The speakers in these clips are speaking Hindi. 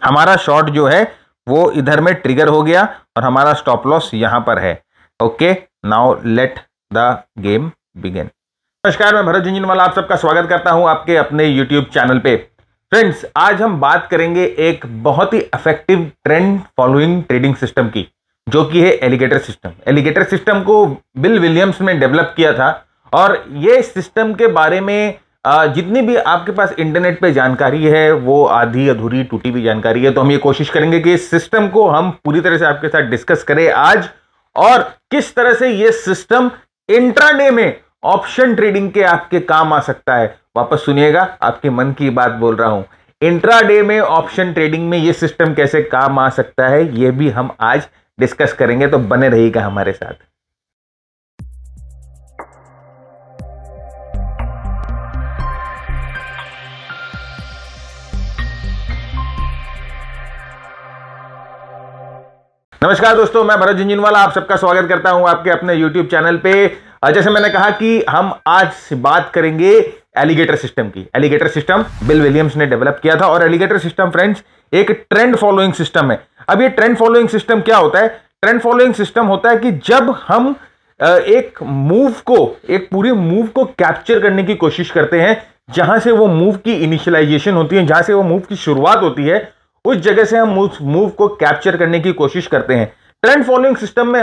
हमारा शॉर्ट जो है वो इधर में ट्रिगर हो गया और हमारा स्टॉप लॉस यहां पर है। Okay, now let the game begin. नमस्कार, मैं भरत झुंझुनवाला आप सबका स्वागत करता हूं आपके अपने यूट्यूब चैनल पे। फ्रेंड्स, आज हम बात करेंगे एक बहुत ही effective trend following trading system की, जो कि है एलिगेटर सिस्टम। एलिगेटर सिस्टम को बिल विलियम्स ने डेवलप किया था और ये सिस्टम के बारे में जितनी भी आपके पास इंटरनेट पे जानकारी है वो आधी अधूरी टूटी हुई जानकारी है। तो हम ये कोशिश करेंगे कि इस सिस्टम को हम पूरी तरह से आपके साथ डिस्कस करें आज, और किस तरह से ये सिस्टम इंट्राडे में ऑप्शन ट्रेडिंग के आपके काम आ सकता है। वापस सुनिएगा, आपके मन की बात बोल रहा हूं। इंट्राडे में ऑप्शन ट्रेडिंग में ये सिस्टम कैसे काम आ सकता है, ये भी हम आज डिस्कस करेंगे, तो बने रहिएगा हमारे साथ। नमस्कार दोस्तों, मैं भरत झुंझुनवाला आप सबका स्वागत करता हूं आपके अपने YouTube चैनल पे। जैसे मैंने कहा कि हम आज बात करेंगे एलिगेटर सिस्टम की। एलिगेटर सिस्टम बिल विलियम्स ने डेवलप किया था और एलिगेटर सिस्टम फ्रेंड्स एक ट्रेंड फॉलोइंग सिस्टम है। अब ये ट्रेंड फॉलोइंग सिस्टम क्या होता है? ट्रेंड फॉलोइंग सिस्टम होता है कि जब हम एक पूरे मूव को कैप्चर करने की कोशिश करते हैं, जहां से वो मूव की इनिशियलाइजेशन होती है, जहां से वो मूव की शुरुआत होती है, उस जगह से हम मूव को कैप्चर करने की कोशिश करते हैं। ट्रेंड फॉलोइंग सिस्टम में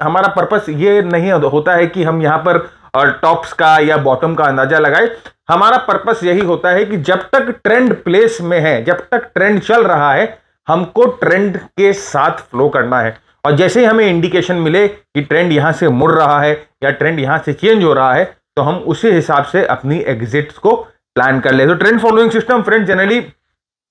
हमारा पर्पस ये नहीं होता है कि हम यहां पर टॉप्स का या बॉटम का अंदाजा लगाए। हमारा पर्पस यही होता है कि जब तक ट्रेंड प्लेस में है, जब तक ट्रेंड चल रहा है, हमको ट्रेंड के साथ फ्लो करना है। और जैसे ही हमें इंडिकेशन मिले कि ट्रेंड यहां से मुड़ रहा है या ट्रेंड यहां से चेंज हो रहा है, तो हम उसी हिसाब से अपनी एग्जिट्स को प्लान कर ले। तो trend following system friend generally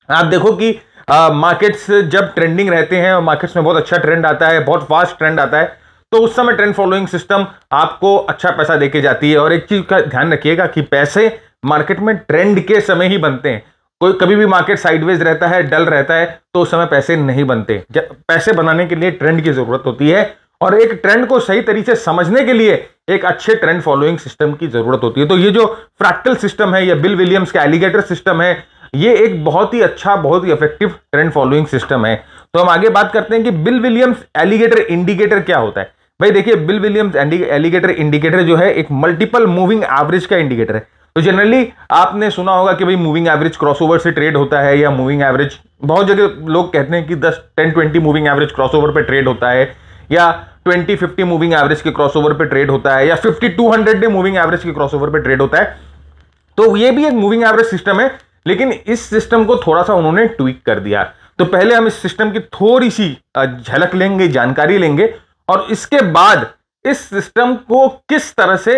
आप देखो कि मार्केट्स जब ट्रेंडिंग रहते हैं और मार्केट्स में बहुत अच्छा ट्रेंड आता है, बहुत फास्ट ट्रेंड आता है, तो उस समय ट्रेंड फॉलोइंग सिस्टम आपको अच्छा पैसा देके जाती है। और एक चीज का ध्यान रखिएगा कि पैसे मार्केट में ट्रेंड के समय ही बनते हैं। कोई कभी भी मार्केट साइडवेज रहता है, डल रहता है, तो उस समय पैसे नहीं बनते। पैसे बनाने के लिए ट्रेंड की जरूरत होती है, और एक ट्रेंड को सही तरीके से समझने के लिए एक अच्छे ट्रेंड फॉलोइंग सिस्टम की जरूरत होती है। तो ये जो फ्रैक्टल सिस्टम है, ये बिल विलियम्स का एलिगेटर सिस्टम है, ये एक बहुत ही अच्छा, बहुत ही इफेक्टिव ट्रेंड फॉलोइंग सिस्टम है। तो हम आगे बात करते हैं कि बिल विलियम्स एलिगेटर इंडिकेटर क्या होता है। भाई देखिए, बिल विलियम्स एलिगेटर इंडिकेटर जो है एक मल्टीपल मूविंग एवरेज का इंडिकेटर है। तो जनरली आपने सुना होगा कि भाई मूविंग एवरेज क्रॉसओवर से ट्रेड होता है, या मूविंग एवरेज बहुत जगह लोग कहते हैं कि 10-10-20 मूविंग एवरेज क्रॉसओवर पे ट्रेड होता है, या 20-50 मूविंग एवरेज के क्रॉसओवर पे ट्रेड होता है, या 50-200 डे मूविंग एवरेज के क्रॉसओवर पे ट्रेड होता है। तो ये भी एक मूविंग एवरेज सिस्टम है, लेकिन इस सिस्टम को थोड़ा सा उन्होंने ट्वीक कर दिया। तो पहले हम इस सिस्टम की थोड़ी सी झलक लेंगे, जानकारी लेंगे, और इसके बाद इस सिस्टम को किस तरह से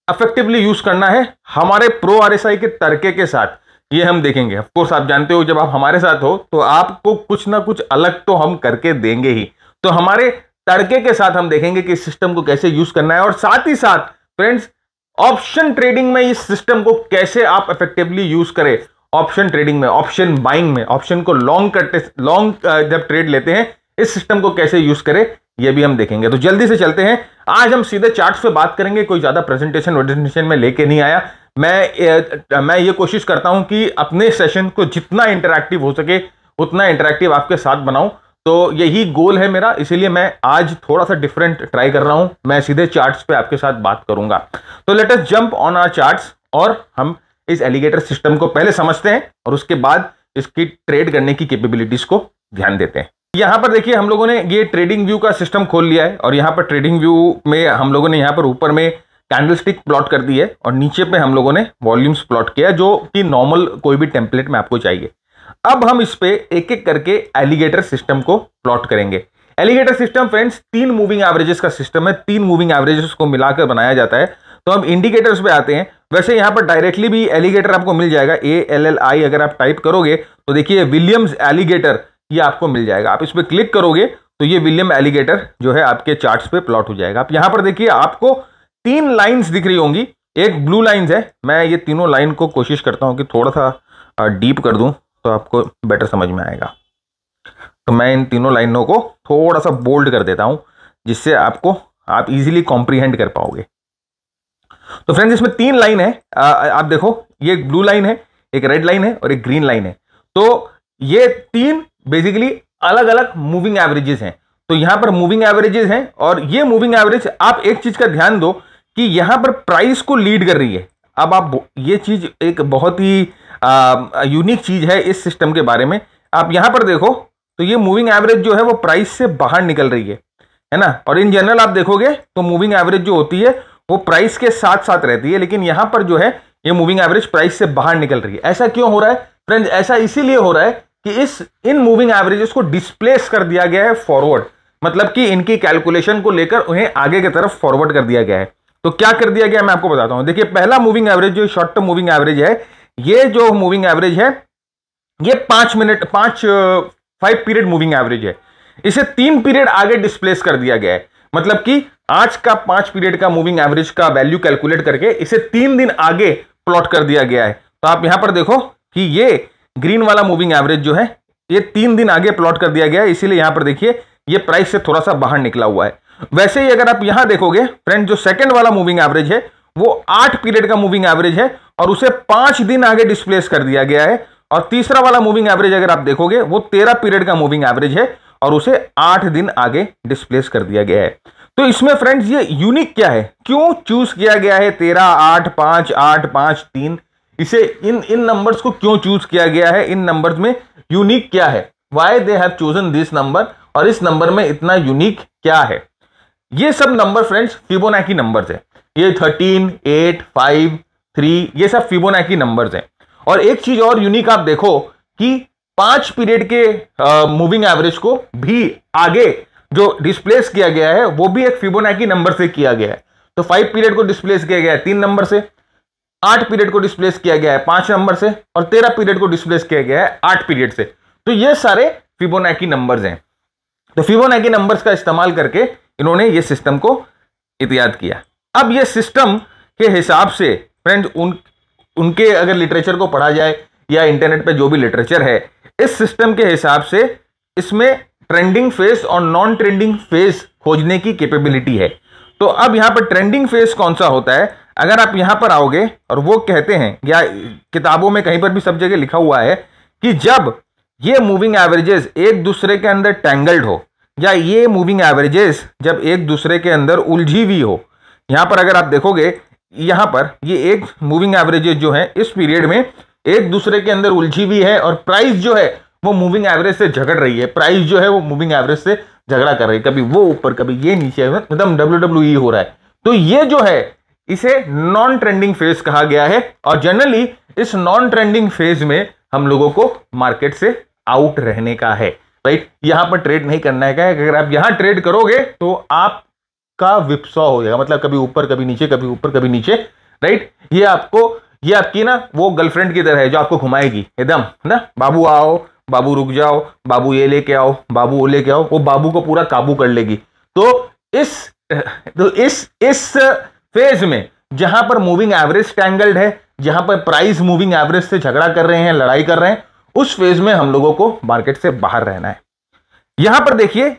इफेक्टिवली यूज करना है हमारे प्रो आरएसआई के तरीके के साथ, ये हम देखेंगे। ऑफ कोर्स आप जानते हो, जब आप हमारे साथ हो तो आपको कुछ ना कुछ अलग तो हम करके देंगे ही। तो हमारे तड़के के साथ हम देखेंगे कि इस सिस्टम को कैसे यूज करना है, और साथ ही साथ फ्रेंड्स ऑप्शन ट्रेडिंग में इस सिस्टम को कैसे आप इफेक्टिवली यूज करें। ऑप्शन ट्रेडिंग में, ऑप्शन बाइंग में, ऑप्शन को लॉन्ग जब ट्रेड लेते हैं, इस सिस्टम को कैसे यूज करें, ये भी हम देखेंगे। तो जल्दी से चलते हैं, आज हम सीधे चार्ट्स पे बात करेंगे। कोई ज्यादा प्रेजेंटेशन में लेके नहीं आया। मैं ये कोशिश करता हूं कि अपने सेशन को जितना इंटरैक्टिव हो सके उतना इंटरैक्टिव आपके साथ बनाऊं। तो यही गोल है मेरा, इसीलिए मैं आज थोड़ा सा डिफरेंट ट्राई कर रहा हूं। मैं सीधे चार्ट्स पे आपके साथ बात करूंगा। तो let us jump on our charts, और हम इस एलिगेटर सिस्टम को पहले समझते हैं और उसके बाद इसकी ट्रेड करने की कैपेबिलिटीज को ध्यान देते हैं। यहां पर देखिए, हम लोगों ने ये ट्रेडिंग व्यू का सिस्टम खोल लिया है, और यहां पर ट्रेडिंग व्यू में हम लोगों ने यहां पर ऊपर में कैंडलस्टिक प्लॉट कर दी है, और नीचे पे हम लोगों ने वॉल्यूम्स प्लॉट किया, जो कि नॉर्मल कोई भी टेम्पलेट में आपको चाहिए। अब हम इस पे एक एक करके एलिगेटर सिस्टम को प्लॉट करेंगे। Alligator system friends 3 moving averages का सिस्टम है। 3 मूविंग एवरेजेस को मिलाकर बनाया जाता है। तो हम इंडिकेटर्स पे आते हैं। वैसे यहां पर डायरेक्टली भी एलिगेटर आपको मिल जाएगा, ALLI अगर आप टाइप करोगे तो देखिए विलियम्स एलिगेटर ये आपको मिल जाएगा। आप इस पे क्लिक करोगे तो ये विलियम एलिगेटर जो है आपके चार्ट्स पे प्लॉट हो जाएगा। आप यहां पर देखिए, आपको 3 लाइन्स दिख रही होंगी। एक ब्लू लाइन्स है, मैं ये तीनों लाइन को कोशिश करता हूं कि थोड़ा सा डीप कर दूं तो आपको बेटर समझ में आएगा। तो मैं इन तीनों लाइनों को थोड़ा सा बोल्ड कर देता हूं, जिससे आप इजीली कॉम्प्रीहेंड कर पाओगे। तो फ्रेंड्स, इसमें 3 लाइन है। आप देखो, ये एक ब्लू लाइन है, एक रेड लाइन है और एक ग्रीन लाइन है। तो ये तीन बेसिकली अलग अलग मूविंग एवरेजेस हैं। तो यहां पर मूविंग एवरेजेस हैं और ये मूविंग एवरेज, आप एक चीज का ध्यान दो कि यहां पर प्राइस को लीड कर रही है। अब आप ये चीज एक बहुत ही यूनिक चीज है इस सिस्टम के बारे में। आप यहां पर देखो तो ये मूविंग एवरेज जो है वो प्राइस से बाहर निकल रही है ना। और इन जनरल आप देखोगे तो मूविंग एवरेज जो होती है वो प्राइस के साथ साथ रहती है, लेकिन यहां पर जो है ये मूविंग एवरेज प्राइस से बाहर निकल रही है। ऐसा क्यों हो रहा है फ्रेंड्स? ऐसा इसीलिए हो रहा है कि इन मूविंग एवरेजेस को डिस्प्लेस कर दिया गया है फॉरवर्ड, मतलब कि इनकी कैलकुलेशन को लेकर उन्हें आगे की तरफ फॉरवर्ड कर दिया गया है। तो क्या कर दिया गया मैं आपको बताता हूं। देखिए पहला मूविंग एवरेज जो शॉर्ट टर्म मूविंग एवरेज है, ये जो मूविंग एवरेज है ये 5 पीरियड मूविंग एवरेज है। इसे 3 पीरियड आगे डिस्प्लेस कर दिया गया है, मतलब कि आज का 5 पीरियड का मूविंग एवरेज का वैल्यू कैलकुलेट करके इसे 3 दिन आगे प्लॉट कर दिया गया है। तो आप यहां पर देखो कि ये ग्रीन वाला मूविंग एवरेज जो है ये 3 दिन आगे प्लॉट कर दिया गया है, इसीलिए यहां पर देखिए ये प्राइस से थोड़ा सा बाहर निकला हुआ है। वैसे ही अगर आप यहां देखोगे फ्रेंड, जो सेकंड वाला मूविंग एवरेज है वो 8 पीरियड का मूविंग एवरेज है और उसे 5 दिन आगे डिस्प्लेस कर दिया गया है। और तीसरा वाला मूविंग एवरेज अगर आप देखोगे वो 13 पीरियड का मूविंग एवरेज है और उसे 8 दिन आगे डिस्प्लेस कर दिया गया है। तो इसमें फ्रेंड्स ये यूनिक क्या है, क्यों चूज किया गया है 13, 8, 5, 8, 5, 3? इसे इन नंबर्स को क्यों चूज किया गया है? इन नंबर्स में यूनिक क्या है? Why they have chosen this number? और इस नंबर में इतना यूनिक क्या है? ये सब नंबर फ्रेंड्स फिबोनाची नंबर्स है। ये 13, 8, 5, 3 ये सब फिबोनाची नंबर्स हैं। और एक चीज और यूनिक आप देखो कि 5 पीरियड के मूविंग एवरेज को भी आगे जो डिस्प्लेस किया गया है वो भी एक फिबोनाची नंबर से किया गया है। तो 5 पीरियड को डिस्प्लेस किया गया है 3 नंबर से, 8 पीरियड को डिस्प्लेस किया गया है 5 नंबर से और 13 पीरियड को डिस्प्लेस किया गया है 8 पीरियड से। तो ये सारे फिबोनाची नंबर्स हैं। तो फिबोनाची नंबर्स का इस्तेमाल करके इन्होंने ये सिस्टम को इत्याद किया। अब ये सिस्टम के हिसाब से फ्रेंड उनके अगर लिटरेचर को पढ़ा जाए या इंटरनेट पे जो भी लिटरेचर है, इस सिस्टम के हिसाब से इसमें ट्रेंडिंग फेज और नॉन ट्रेंडिंग फेज खोजने की कैपेबिलिटी है। तो अब यहां पर ट्रेंडिंग फेज कौन सा होता है, अगर आप यहां पर आओगे और वो कहते हैं या किताबों में कहीं पर भी सब जगह लिखा हुआ है कि जब ये मूविंग एवरेजेस एक दूसरे के अंदर टैंगल्ड हो या ये मूविंग एवरेजेस जब एक दूसरे के अंदर उलझी हुई हो। यहां पर अगर आप देखोगे यहां पर ये एक मूविंग एवरेजेस जो है इस पीरियड में एक दूसरे के अंदर उलझी हुई है और प्राइस जो है वो मूविंग एवरेज से झगड़ रही है। प्राइस जो है वो मूविंग एवरेज से झगड़ा कर रही है, कभी वो ऊपर कभी ये नीचे, एकदम WWE हो रहा है। तो ये जो है इसे नॉन ट्रेंडिंग फेज कहा गया है। और जनरली इस नॉन ट्रेंडिंग फेज में हम लोगों को मार्केट से आउट रहने का है, राइट। यहां पर ट्रेड नहीं करना है। अगर आप यहां ट्रेड करोगे तो आपका विपसॉ हो जाएगा, मतलब कभी ऊपर कभी नीचे, कभी ऊपर कभी नीचे, राइट। ये आपकी ना वो गर्लफ्रेंड की तरह है जो आपको घुमाएगी एकदम ना, बाबू आओ, बाबू रुक जाओ, बाबू ये लेके आओ, बाबू वो लेके आओ, वो बाबू को पूरा काबू कर लेगी। तो इस फेज में जहां पर मूविंग एवरेज टैंगल्ड है, जहां पर प्राइस मूविंग एवरेज से झगड़ा कर रहे हैं, लड़ाई कर रहे हैं, उस फेज में हम लोगों को मार्केट से बाहर रहना है। यहां पर देखिए,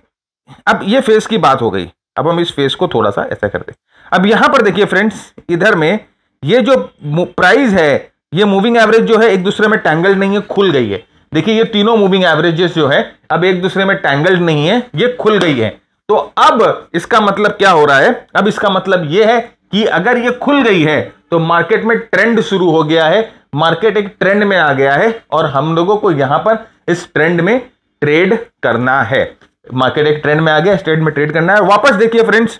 अब ये फेज की बात हो गई, अब हम इस फेज को थोड़ा सा ऐसा करते हैं। अब यहां पर देखिए फ्रेंड्स, इधर में ये जो प्राइस है, ये मूविंग एवरेज जो है एक दूसरे में टैंगल्ड नहीं है, खुल गई है। देखिए ये तीनों मूविंग एवरेजेस जो है अब एक दूसरे में टैंगल्ड नहीं है, ये खुल गई है। तो अब इसका मतलब क्या हो रहा है, अब इसका मतलब ये है कि अगर ये खुल गई है तो मार्केट में ट्रेंड शुरू हो गया है, मार्केट एक ट्रेंड में आ गया है और हम लोगों को यहां पर इस ट्रेंड में ट्रेड करना है। मार्केट एक ट्रेंड में आ गया, इस ट्रेंड में ट्रेड करना है। वापस देखिए फ्रेंड्स,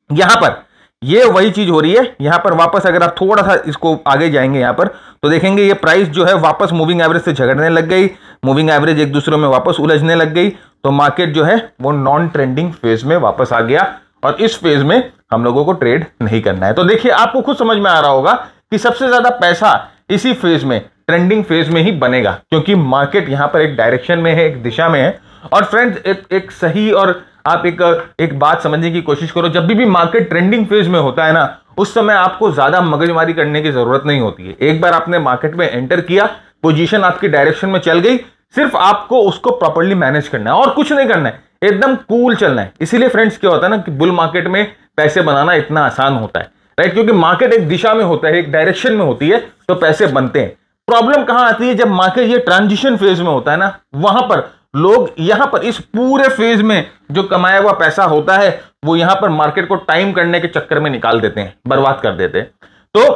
यहां पर ये वही चीज हो रही है। यहां पर वापस अगर आप थोड़ा सा इसको आगे जाएंगे यहां पर तो देखेंगे ये प्राइस जो है वापस मूविंग एवरेज से झगड़ने लग गई, मूविंग एवरेज एक दूसरे में वापस उलझने लग गई। तो मार्केट जो है वो नॉन ट्रेंडिंग फेज में वापस आ गया और इस फेज में हम लोगों को ट्रेड नहीं करना है। तो देखिए आपको खुद समझ में आ रहा होगा कि सबसे ज्यादा पैसा इसी फेज में, ट्रेंडिंग फेज में ही बनेगा, क्योंकि मार्केट यहां पर एक डायरेक्शन में है, एक दिशा में है। और फ्रेंड्स एक सही और आप एक बात समझने की कोशिश करो, जब भी मार्केट ट्रेंडिंग फेज में होता है ना, उस समय आपको ज्यादा मगजमारी करने की जरूरत नहीं होती है। एक बार आपने मार्केट में एंटर किया, पोजीशन आपकी डायरेक्शन में चल गई, सिर्फ आपको उसको प्रॉपर्ली मैनेज करना है और कुछ नहीं करना है, एकदम कूल चलना है। इसीलिए फ्रेंड्स क्या होता है ना कि बुल मार्केट में पैसे बनाना इतना आसान होता है, राइट, क्योंकि मार्केट एक दिशा में होता है, एक डायरेक्शन में होती है, तो पैसे बनते हैं। प्रॉब्लम कहां आती है, जब मार्केट ये ट्रांजिशन फेज में होता है ना, वहां पर लोग यहां पर इस पूरे फेज में जो कमाया हुआ पैसा होता है वो यहां पर मार्केट को टाइम करने के चक्कर में निकाल देते हैं, बर्बाद कर देते हैं। तो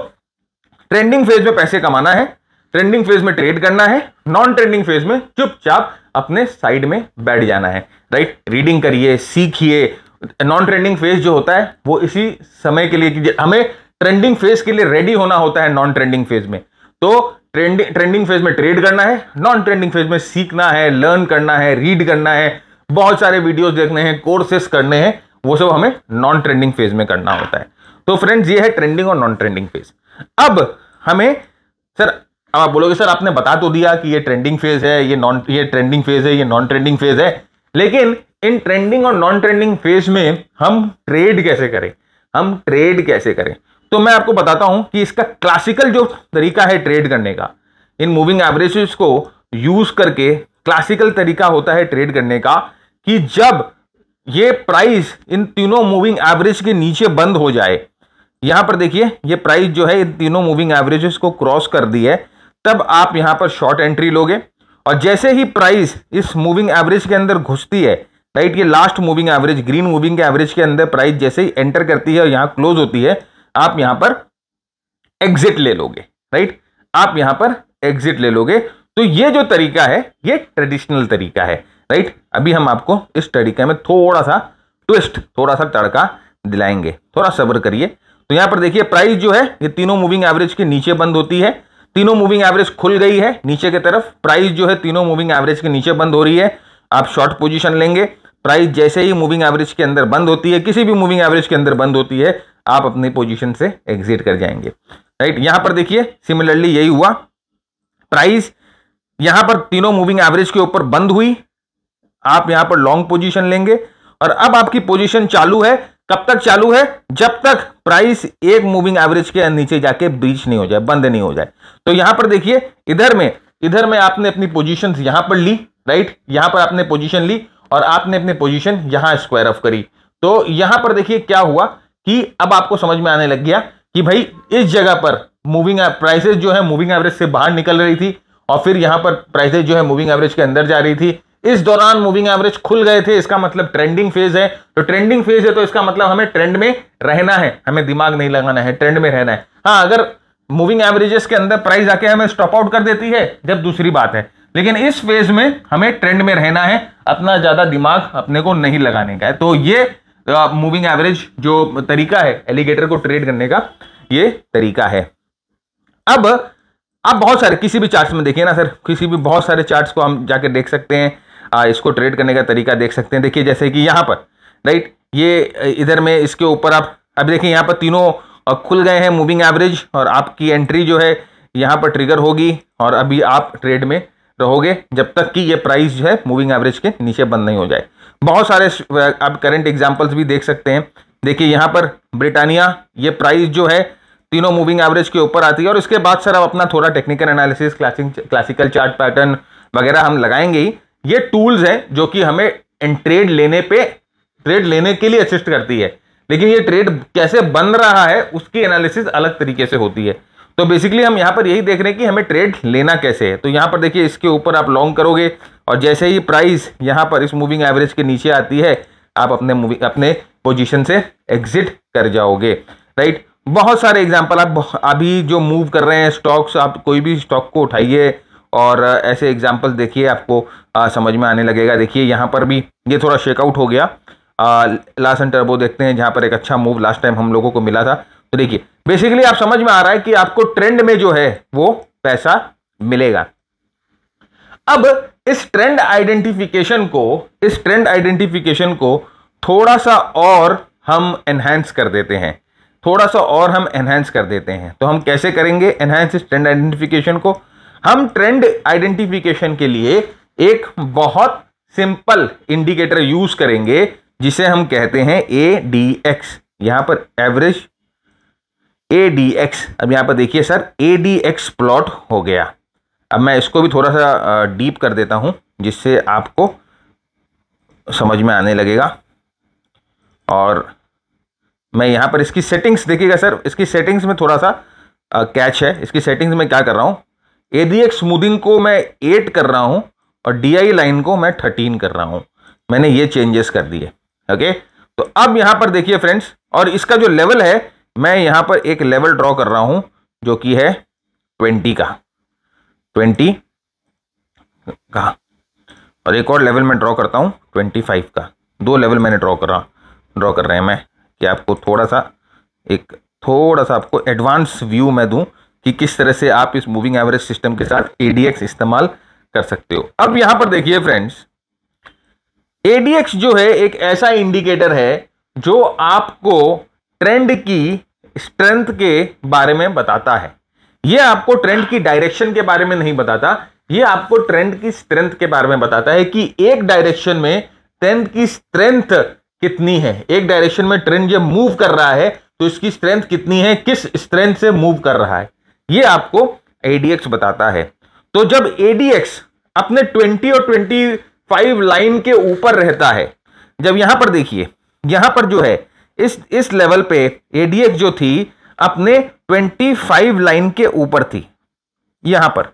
ट्रेंडिंग फेज में पैसे कमाना है, ट्रेंडिंग फेज में ट्रेड करना है, नॉन ट्रेंडिंग फेज में चुपचाप अपने साइड में बैठ जाना है, राइट। रीडिंग करिए, सीखिए। नॉन ट्रेंडिंग फेज जो होता है वो इसी समय के लिए कि हमें ट्रेंडिंग फेज के लिए रेडी होना होता है। नॉन ट्रेंडिंग फेज में तो ट्रेंडिंग फेज में ट्रेड करना है, नॉन ट्रेंडिंग फेज में सीखना है, लर्न करना है, रीड करना है, बहुत सारे वीडियोस देखने हैं, कोर्सेस करने हैं, वो सब हमें नॉन ट्रेंडिंग फेज में करना होता है। तो फ्रेंड्स ये है ट्रेंडिंग और नॉन ट्रेंडिंग फेज। अब हमें सर, अब आप बोलोगे सर आपने बता तो दिया कि ये ट्रेंडिंग फेज है, ये ट्रेंडिंग फेज है, ये नॉन ट्रेंडिंग फेज है, लेकिन इन ट्रेंडिंग और नॉन ट्रेंडिंग फेज में हम ट्रेड कैसे करें, हम ट्रेड कैसे करें? तो मैं आपको बताता हूं कि इसका क्लासिकल जो तरीका है ट्रेड करने का, इन मूविंग एवरेजेस को यूज करके क्लासिकल तरीका होता है ट्रेड करने का कि जब ये प्राइस इन तीनों मूविंग एवरेज के नीचे बंद हो जाए, यहां पर देखिए ये प्राइस जो है इन तीनों मूविंग एवरेजेस को क्रॉस कर दी है, तब आप यहां पर शॉर्ट एंट्री लोगे। और जैसे ही प्राइस इस मूविंग एवरेज के अंदर घुसती है, राइट, ये last moving average green moving के एवरेज के अंदर प्राइस जैसे ही एंटर करती है और यहां क्लोज होती है, आप यहां पर एग्जिट ले लोगे, राइट, आप यहां पर एग्जिट ले लोगे। तो ये जो तरीका है ये ट्रेडिशनल तरीका है, राइट। अभी हम आपको इस तरीके में थोड़ा सा ट्विस्ट, थोड़ा सा तड़का दिलाएंगे, थोड़ा सब्र करिए। तो यहां पर देखिए प्राइस जो है ये तीनों मूविंग एवरेज के नीचे बंद होती है, तीनों मूविंग एवरेज खुल गई है नीचे की तरफ, प्राइस जो है तीनों मूविंग एवरेज के नीचे बंद हो रही है, आप शॉर्ट पोजीशन लेंगे। प्राइस जैसे ही मूविंग एवरेज के अंदर बंद होती है, किसी भी मूविंग एवरेज के अंदर बंद होती है, आप अपनी पोजीशन से एग्जिट कर जाएंगे, राइट। यहां पर देखिए सिमिलरली यही हुआ, प्राइस यहां पर तीनों मूविंग एवरेज के ऊपर बंद हुई, आप यहां पर लॉन्ग पोजीशन लेंगे। और अब आपकी पोजीशन चालू है, कब तक चालू है? जब तक प्राइस एक मूविंग एवरेज के नीचे जाके ब्रीच नहीं हो जाए, बंद नहीं हो जाए। तो यहां पर देखिए इधर में आपने अपनी पोजीशन यहां पर ली, राइट, यहां पर आपने पोजीशन ली और आपने अपनी पोजीशन यहां स्क्वायर ऑफ करी। तो यहां पर देखिए क्या हुआ कि अब आपको समझ में आने लग गया कि भाई इस जगह पर मूविंग प्राइसेस जो है मूविंग एवरेज से बाहर निकल रही थी और फिर यहां पर प्राइसेस जो है मूविंग एवरेज के अंदर जा रही थी। इस दौरान मूविंग एवरेज खुल गए थे, इसका मतलब ट्रेंडिंग फेज है। तो ट्रेंडिंग फेज है तो इसका मतलब हमें ट्रेंड में रहना है, हमें दिमाग नहीं लगाना है, ट्रेंड में रहना है। हाँ, अगर मूविंग एवरेजेस के अंदर प्राइस आके हमें स्टॉप आउट कर देती है जब दूसरी बात है, लेकिन इस फेज में हमें ट्रेंड में रहना है, अपना ज्यादा दिमाग अपने को नहीं लगाने का है। तो ये मूविंग एवरेज जो तरीका है एलिगेटर को ट्रेड करने का, ये तरीका है। अब आप बहुत सारे किसी भी चार्ट्स में देखिए ना सर, किसी भी बहुत सारे चार्ट्स को हम जाके देख सकते हैं, इसको ट्रेड करने का तरीका देख सकते हैं। देखिए जैसे कि यहां पर, राइट, ये इधर में इसके ऊपर आप अब देखिए यहां पर तीनों खुल गए हैं मूविंग एवरेज और आपकी एंट्री जो है यहां पर ट्रिगर होगी और अभी आप ट्रेड में रहोगे जब तक कि ये प्राइस जो है मूविंग एवरेज के नीचे बंद नहीं हो जाए। बहुत सारे आप करंट एग्जांपल्स भी देख सकते हैं। देखिए यहां पर ब्रिटानिया, ये प्राइस जो है तीनों मूविंग एवरेज के ऊपर आती है और इसके बाद सर अब अपना थोड़ा technical analysis, classical chart pattern वगैरह हम लगाएंगे ही। ये टूल्स हैं जो कि हमें ट्रेड लेने के लिए असिस्ट करती है, लेकिन ये ट्रेड कैसे बन रहा है उसकी एनालिसिस अलग तरीके से होती है। तो बेसिकली हम यहां पर यही देख रहे हैं कि हमें ट्रेड लेना कैसे है। तो यहां पर देखिए इसके ऊपर आप लॉन्ग करोगे और जैसे ही प्राइस यहां पर इस मूविंग एवरेज के नीचे आती है, आप अपने पोजीशन से एग्जिट कर जाओगे, राइट। बहुत सारे एग्जांपल आप अभी जो मूव कर रहे हैं स्टॉक्स, आप कोई भी स्टॉक को उठाइए और ऐसे एग्जांपल्स देखिए, आपको समझ में आने लगेगा। देखिए यहाँ पर भी ये थोड़ा शेकआउट हो गया। लार्सन टर्बो देखते हैं जहाँ पर एक अच्छा मूव लास्ट टाइम हम लोगों को मिला था। तो देखिए बेसिकली आप समझ में आ रहा है कि आपको ट्रेंड में जो है वो पैसा मिलेगा। अब इस ट्रेंड आइडेंटिफिकेशन को थोड़ा सा और हम एनहांस कर देते हैं, तो हम कैसे करेंगे एनहांस इस ट्रेंड आइडेंटिफिकेशन को? हम ट्रेंड आइडेंटिफिकेशन के लिए एक बहुत सिंपल इंडिकेटर यूज करेंगे जिसे हम कहते हैं ADX। यहां पर एवरेज ADX। अब यहां पर देखिए सर ADX प्लॉट हो गया। अब मैं इसको भी थोड़ा सा डीप कर देता हूं जिससे आपको समझ में आने लगेगा। और मैं यहां पर इसकी सेटिंग्स देखिएगा सर, इसकी सेटिंग्स में थोड़ा सा कैच है। इसकी सेटिंग्स में क्या कर रहा हूं, ADX स्मूथिंग को मैं 8 कर रहा हूं और DI लाइन को मैं 13 कर रहा हूं। मैंने ये चेंजेस कर दिए। ओके, तो अब यहां पर देखिए फ्रेंड्स, और इसका जो लेवल है मैं यहां पर एक लेवल ड्रॉ कर रहा हूं जो कि है 20 का, 20 का, और एक और लेवल मैं ड्रॉ करता हूं 25 का। 2 लेवल मैंने ड्रॉ कर रहे हैं मैं, कि आपको थोड़ा सा आपको एडवांस व्यू मैं दूं कि किस तरह से आप इस मूविंग एवरेज सिस्टम के साथ ADX इस्तेमाल कर सकते हो। अब यहां पर देखिए फ्रेंड्स, ADX जो है एक ऐसा इंडिकेटर है जो आपको ट्रेंड की स्ट्रेंथ के बारे में बताता है। यह आपको ट्रेंड की डायरेक्शन के बारे में नहीं बताता, यह आपको ट्रेंड की स्ट्रेंथ के बारे में बताता है कि एक डायरेक्शन में ट्रेंड की स्ट्रेंथ कितनी है। एक डायरेक्शन में ट्रेंड जब मूव कर रहा है तो इसकी स्ट्रेंथ कितनी है, किस स्ट्रेंथ से मूव कर रहा है, यह आपको ADX बताता है। तो जब ADX अपने 20 और 25 लाइन के ऊपर रहता है, जब यहां पर देखिए, यहां पर जो है इस लेवल पे ADX जो थी अपने 25 लाइन के ऊपर थी। यहां पर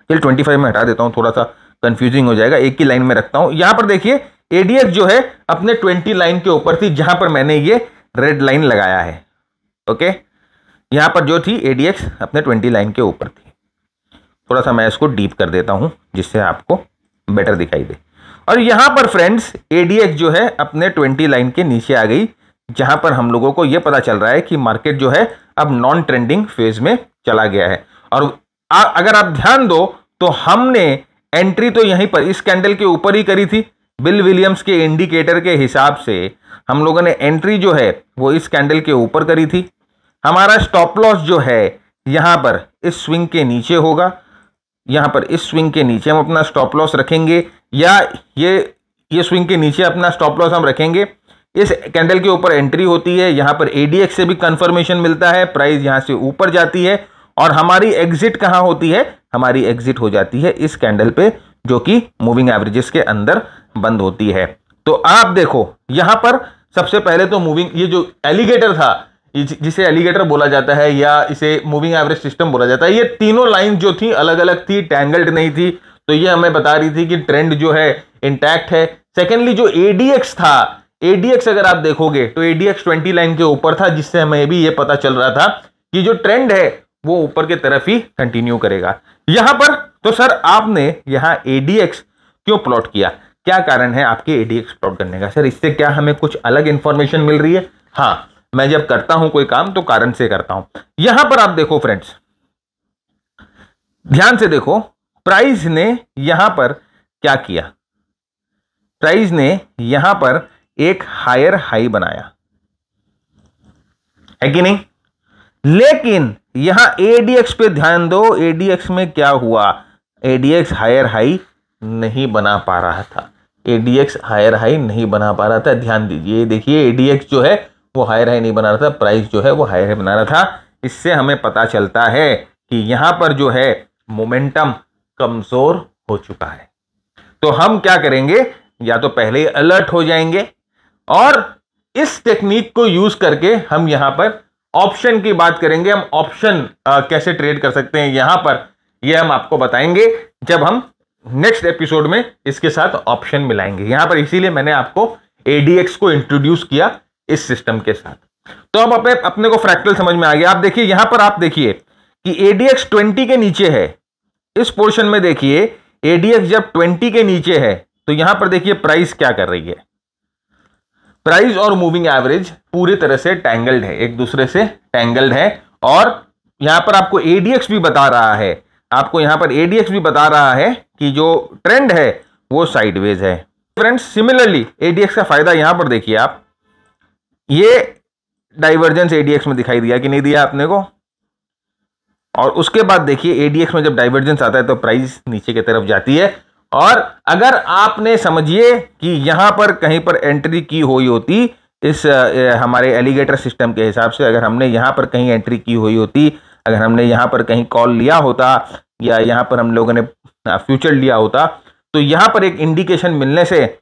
25 में हटा देता हूं, थोड़ा सा कंफ्यूजिंग हो जाएगा, एक ही लाइन में रखता हूं। यहां पर देखिए ADX जो है अपने 20 लाइन के ऊपर थी, जहां पर मैंने ये रेड लाइन लगाया है। ओके, यहां पर जो थी ADX अपने 20 लाइन के ऊपर थी। थोड़ा सा मैं इसको डीप कर देता हूं जिससे आपको बेटर दिखाई दे। और यहां पर फ्रेंड्स ADX जो है अपने 20 लाइन के नीचे आ गई, जहां पर हम लोगों को यह पता चल रहा है कि मार्केट जो है अब नॉन ट्रेंडिंग फेज में चला गया है। और अगर आप ध्यान दो तो हमने एंट्री तो यहीं पर इस कैंडल के ऊपर ही करी थी। बिल विलियम्स के इंडिकेटर के हिसाब से हम लोगों ने एंट्री जो है वो इस कैंडल के ऊपर करी थी। हमारा स्टॉप लॉस जो है यहां पर इस स्विंग के नीचे होगा, यहां पर इस स्विंग के नीचे हम अपना स्टॉप लॉस रखेंगे, या ये स्विंग के नीचे अपना स्टॉप लॉस हम रखेंगे। इस कैंडल के ऊपर एंट्री होती है, यहां पर ADX से भी कंफर्मेशन मिलता है, प्राइस यहां से ऊपर जाती है, और हमारी एग्जिट कहां होती है, हमारी एग्जिट हो जाती है इस कैंडल पे जो कि मूविंग एवरेजेस के अंदर बंद होती है। तो आप देखो यहां पर सबसे पहले तो मूविंग, ये जो एलिगेटर था, जिसे एलिगेटर बोला जाता है या इसे मूविंग एवरेज सिस्टम बोला जाता है, ये तीनों लाइन जो थी अलग अलग थी, टैंगल्ड नहीं थी, तो ये हमें बता रही थी कि ट्रेंड जो है इंटैक्ट है। सेकेंडली जो ADX था, ADX अगर आप देखोगे तो ADX 20 लाइन के ऊपर था, जिससे हमें भी ये पता चल रहा था कि जो ट्रेंड है वो ऊपर के तरफ ही कंटिन्यू करेगा। यहां पर तो सर आपने यहां ADX क्यों प्लॉट किया, क्या कारण है आपके ADX प्लॉट करने का? सर इससे क्या हमें कुछ अलग इंफॉर्मेशन मिल रही है? हाँ, मैं जब करता हूं कोई काम तो कारण से करता हूं। यहां पर आप देखो फ्रेंड्स, ध्यान से देखो, प्राइस ने यहां पर क्या किया, प्राइस ने यहां पर एक हायर हाई बनाया है कि नहीं? लेकिन यहां ADX पे ध्यान दो, ADX में क्या हुआ, ADX हायर हाई नहीं बना पा रहा था, ADX हायर हाई नहीं बना पा रहा था। ध्यान दीजिए, देखिए ADX जो है वो हायर हाई नहीं बना रहा था, प्राइस जो है वो हायर हाई बना रहा था। इससे हमें पता चलता है कि यहां पर जो है मोमेंटम कमजोर हो चुका है। तो हम क्या करेंगे, या तो पहले ही अलर्ट हो जाएंगे, और इस टेक्निक को यूज करके हम यहां पर ऑप्शन की बात करेंगे। हम ऑप्शन कैसे ट्रेड कर सकते हैं यहां पर, यह हम आपको बताएंगे जब हम नेक्स्ट एपिसोड में इसके साथ ऑप्शन मिलाएंगे। यहां पर इसीलिए मैंने आपको ADX को इंट्रोड्यूस किया इस सिस्टम के साथ। तो अब अपने को फ्रैक्टल समझ में आ गया। आप देखिए यहां पर, आप देखिए कि ADX 20 के नीचे है, इस पोर्शन में देखिए ADX जब 20 के नीचे है तो यहां पर देखिए प्राइस क्या कर रही है, प्राइस और मूविंग एवरेज पूरी तरह से टैंगल्ड है, एक दूसरे से टैंगल्ड है। और यहां पर आपको ADX भी बता रहा है, आपको यहां पर ADX भी बता रहा है कि जो ट्रेंड है वो साइडवेज है। फ्रेंड्स सिमिलरली ADX का फायदा यहां पर देखिए आप, ये डाइवर्जेंस ADX में दिखाई दिया कि नहीं दिया आपने को, और उसके बाद देखिए ADX में जब डाइवर्जेंस आता है तो प्राइस नीचे की तरफ जाती है। और अगर आपने समझिए कि यहां पर कहीं पर एंट्री की हुई होती, इस हमारे एलिगेटर सिस्टम के हिसाब से अगर हमने यहां पर कहीं एंट्री की हुई होती, अगर हमने यहां पर कहीं कॉल लिया होता, या यहां पर हम लोगों ने फ्यूचर लिया होता, तो यहां पर एक इंडिकेशन मिलने से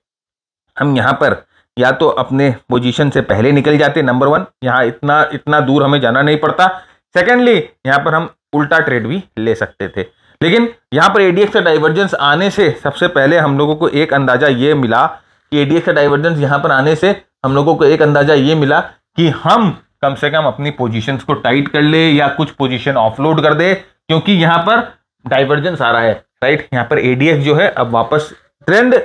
हम यहां पर या तो अपने पोजीशन से पहले निकल जाते, नंबर 1, यहां इतना दूर हमें जाना नहीं पड़ता। सेकेंडली यहां पर हम उल्टा ट्रेड भी ले सकते थे। लेकिन यहां पर एडीएक्स का डाइवर्जेंस आने से सबसे पहले हम लोगों को एक अंदाजा ये मिला कि एडीएक्स का डाइवर्जेंस यहां पर आने से हम लोगों को एक अंदाजा ये मिला कि हम कम से कम अपनी पोजीशंस को टाइट कर ले या कुछ पोजीशन ऑफलोड कर दे, क्योंकि यहां पर डाइवर्जेंस आ रहा है, राइट। यहां पर एडीएक्स जो है अब वापस, ट्रेंड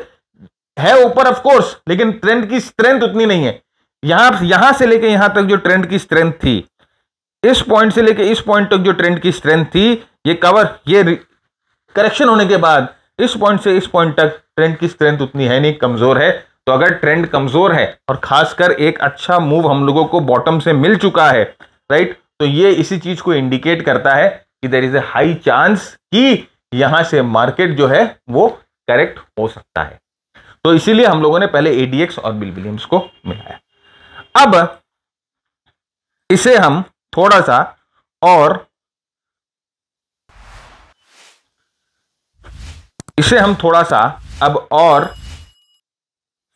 है ऊपर ऑफ कोर्स, लेकिन ट्रेंड की स्ट्रेंथ उतनी नहीं है। यहां से लेके यहां तक जो ट्रेंड की स्ट्रेंथ थी, इस पॉइंट से लेके इस पॉइंट तक जो ट्रेंड की स्ट्रेंथ थी, ये करेक्शन होने के बाद इस पॉइंट से इस पॉइंट तक ट्रेंड की स्ट्रेंथ उतनी है नहीं, कमजोर है। तो अगर ट्रेंड कमजोर है और खासकर एक अच्छा मूव हम लोगों को बॉटम से मिल चुका है, राइट, तो ये इसी चीज को इंडिकेट करता है कि there is a high chance कि यहां से मार्केट जो है वो करेक्ट हो सकता है। तो इसीलिए हम लोगों ने पहले एडीएक्स और बिल विलियम्स को मिलाया। अब इसे हम थोड़ा सा अब और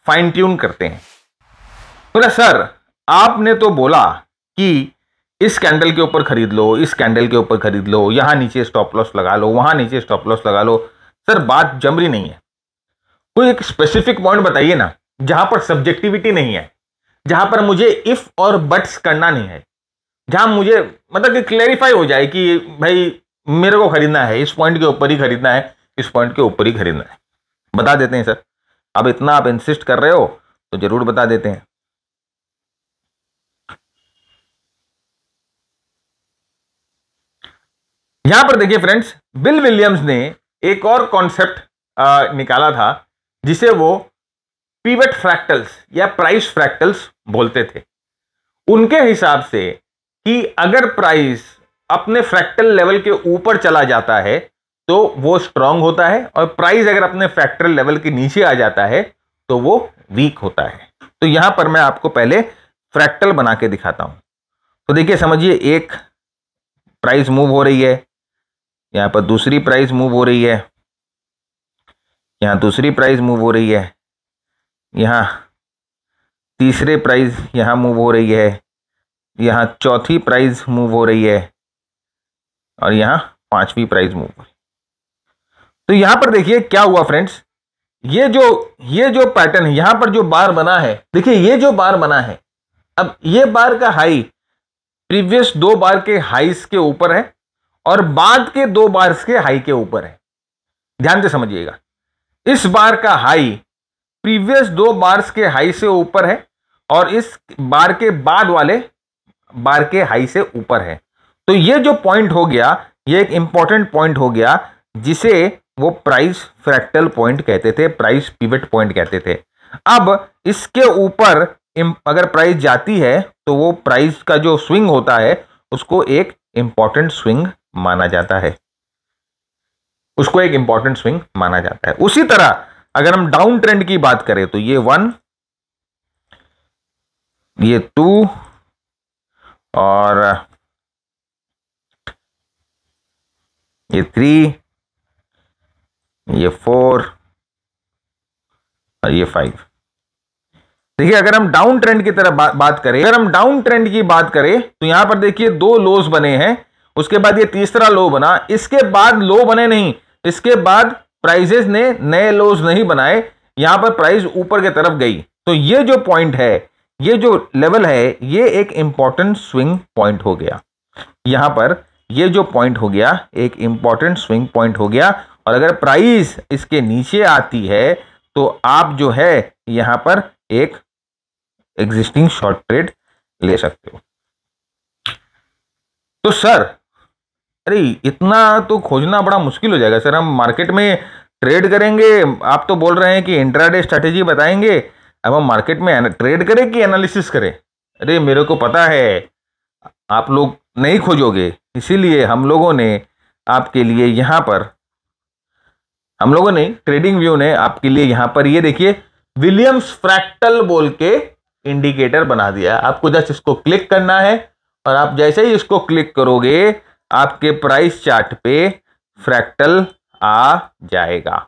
फाइन ट्यून करते हैं। बोला सर आपने तो बोला कि इस कैंडल के ऊपर खरीद लो, इस कैंडल के ऊपर खरीद लो, यहां नीचे स्टॉप लॉस लगा लो, वहां नीचे स्टॉप लॉस लगा लो। सर बात जम रही नहीं है, कोई एक स्पेसिफिक पॉइंट बताइए ना जहां पर सब्जेक्टिविटी नहीं है, जहां पर मुझे इफ और बट्स करना नहीं है, जहां मुझे मतलब कि क्लैरिफाई हो जाए कि भाई मेरे को खरीदना है, इस पॉइंट के ऊपर ही खरीदना है, इस पॉइंट के ऊपर ही खरीदना है। बता देते हैं सर, अब इतना आप इंसिस्ट कर रहे हो तो जरूर बता देते हैं। यहां पर देखिए फ्रेंड्स, बिल विलियम्स ने एक और कॉन्सेप्ट निकाला था जिसे वो पिवट फ्रैक्टल्स या प्राइस फ्रैक्टल्स बोलते थे। उनके हिसाब से कि अगर प्राइस अपने फ्रैक्टल लेवल के ऊपर चला जाता है तो वो स्ट्रांग होता है, और प्राइस अगर अपने फ्रैक्टल लेवल के नीचे आ जाता है तो वो वीक होता है। तो यहां पर मैं आपको पहले फ्रैक्टल बना के दिखाता हूं। तो देखिए समझिए, एक प्राइस मूव हो रही है, यहां पर दूसरी प्राइस मूव हो रही है, यहां दूसरी प्राइस मूव हो रही है, यहां तीसरे प्राइस यहां मूव हो रही है, यहां चौथी प्राइस मूव हो रही है, और यहां पांचवी प्राइस मूव हो रही है। तो यहां पर देखिए क्या हुआ फ्रेंड्स, ये जो पैटर्न है, यहां पर जो बार बना है, देखिए ये जो बार बना है, अब ये बार का हाई प्रीवियस दो बार के हाईस के ऊपर है और बाद के दो बार्स के हाई के ऊपर है। ध्यान से समझिएगा, इस बार का हाई प्रीवियस दो बार्स के हाई से ऊपर है और इस बार के बाद वाले बार के हाई से ऊपर है। तो ये जो पॉइंट हो गया, ये एक इंपॉर्टेंट पॉइंट हो गया जिसे वो प्राइस फ्रैक्टल पॉइंट कहते थे, प्राइस पिवट पॉइंट कहते थे। अब इसके ऊपर अगर प्राइस जाती है तो वो प्राइस का जो स्विंग होता है उसको एक इंपॉर्टेंट स्विंग माना जाता है, उसको एक इंपॉर्टेंट स्विंग माना जाता है। उसी तरह अगर हम डाउन ट्रेंड की बात करें तो ये 1, ये 2 और ये 3, ये 4 और ये 5। देखिए अगर हम डाउन ट्रेंड की तरफ बात करें, अगर हम डाउन ट्रेंड की बात करें तो यहां पर देखिए 2 लोज बने हैं, उसके बाद ये तीसरा लो बना, इसके बाद लो बने नहीं, इसके बाद प्राइसेस ने नए लोज नहीं बनाए, यहां पर प्राइस ऊपर की तरफ गई। तो ये जो पॉइंट है, ये जो लेवल है, ये एक इंपॉर्टेंट स्विंग पॉइंट हो गया। यहां पर ये जो पॉइंट हो गया एक इंपॉर्टेंट स्विंग पॉइंट हो गया, और अगर प्राइस इसके नीचे आती है तो आप जो है यहां पर एक एग्जिस्टिंग शॉर्ट ट्रेड ले सकते हो। तो सर अरे इतना तो खोजना बड़ा मुश्किल हो जाएगा सर, हम मार्केट में ट्रेड करेंगे, आप तो बोल रहे हैं कि इंट्राडे स्ट्रैटेजी बताएंगे, अब हम मार्केट में ट्रेड करें कि एनालिसिस करें? अरे मेरे को पता है आप लोग नहीं खोजोगे, इसीलिए हम लोगों ने आपके लिए यहां पर, हम लोगों ने ट्रेडिंग व्यू ने आपके लिए यहां पर ये देखिए विलियम्स फ्रैक्टल बोल के इंडिकेटर बना दिया। आपको जस्ट इसको क्लिक करना है और आप जैसे ही इसको क्लिक करोगे आपके प्राइस चार्ट पे फ्रैक्टल आ जाएगा।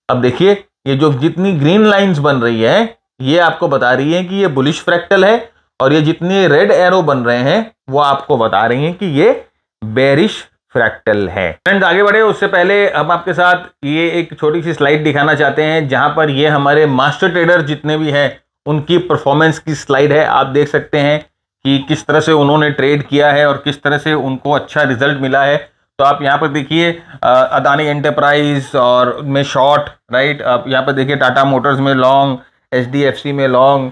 अब देखिए ये जो जितनी ग्रीन लाइंस बन रही है ये आपको बता रही है कि ये बुलिश फ्रैक्टल है, और ये जितने रेड एरो बन रहे हैं वो आपको बता रही हैं कि ये बेरिश फ्रैक्टल है। फ्रेंड्स आगे बढ़े उससे पहले हम आपके साथ ये एक छोटी सी स्लाइड दिखाना चाहते हैं जहां पर ये हमारे मास्टर ट्रेडर जितने भी हैं उनकी परफॉर्मेंस की स्लाइड है। आप देख सकते हैं कि किस तरह से उन्होंने ट्रेड किया है और किस तरह से उनको अच्छा रिजल्ट मिला है। तो आप यहाँ पर देखिए अदानी एंटरप्राइज और में शॉर्ट, राइट। आप यहाँ पर देखिए टाटा मोटर्स में लॉन्ग, HDFC में लॉन्ग,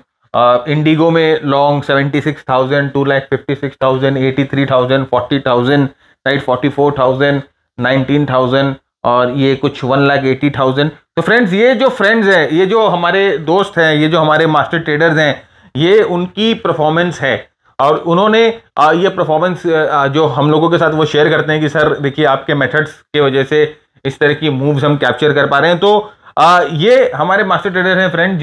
इंडिगो में लॉन्ग 76,000, 2,56,000, 83,000, 40,000, राइट, 44,000, 19,000 और ये कुछ 1,80,000। तो फ्रेंड्स ये जो फ्रेंड्स हैं, ये जो हमारे दोस्त हैं, ये जो हमारे मास्टर ट्रेडर्स हैं, ये उनकी परफॉर्मेंस है और उन्होंने ये परफॉर्मेंस जो हम लोगों के साथ वो शेयर करते हैं कि सर देखिए आपके मेथड्स के वजह से इस तरह की मूव्स हम कैप्चर कर पा रहे हैं। तो ये हमारे मास्टर ट्रेडर हैं फ्रेंड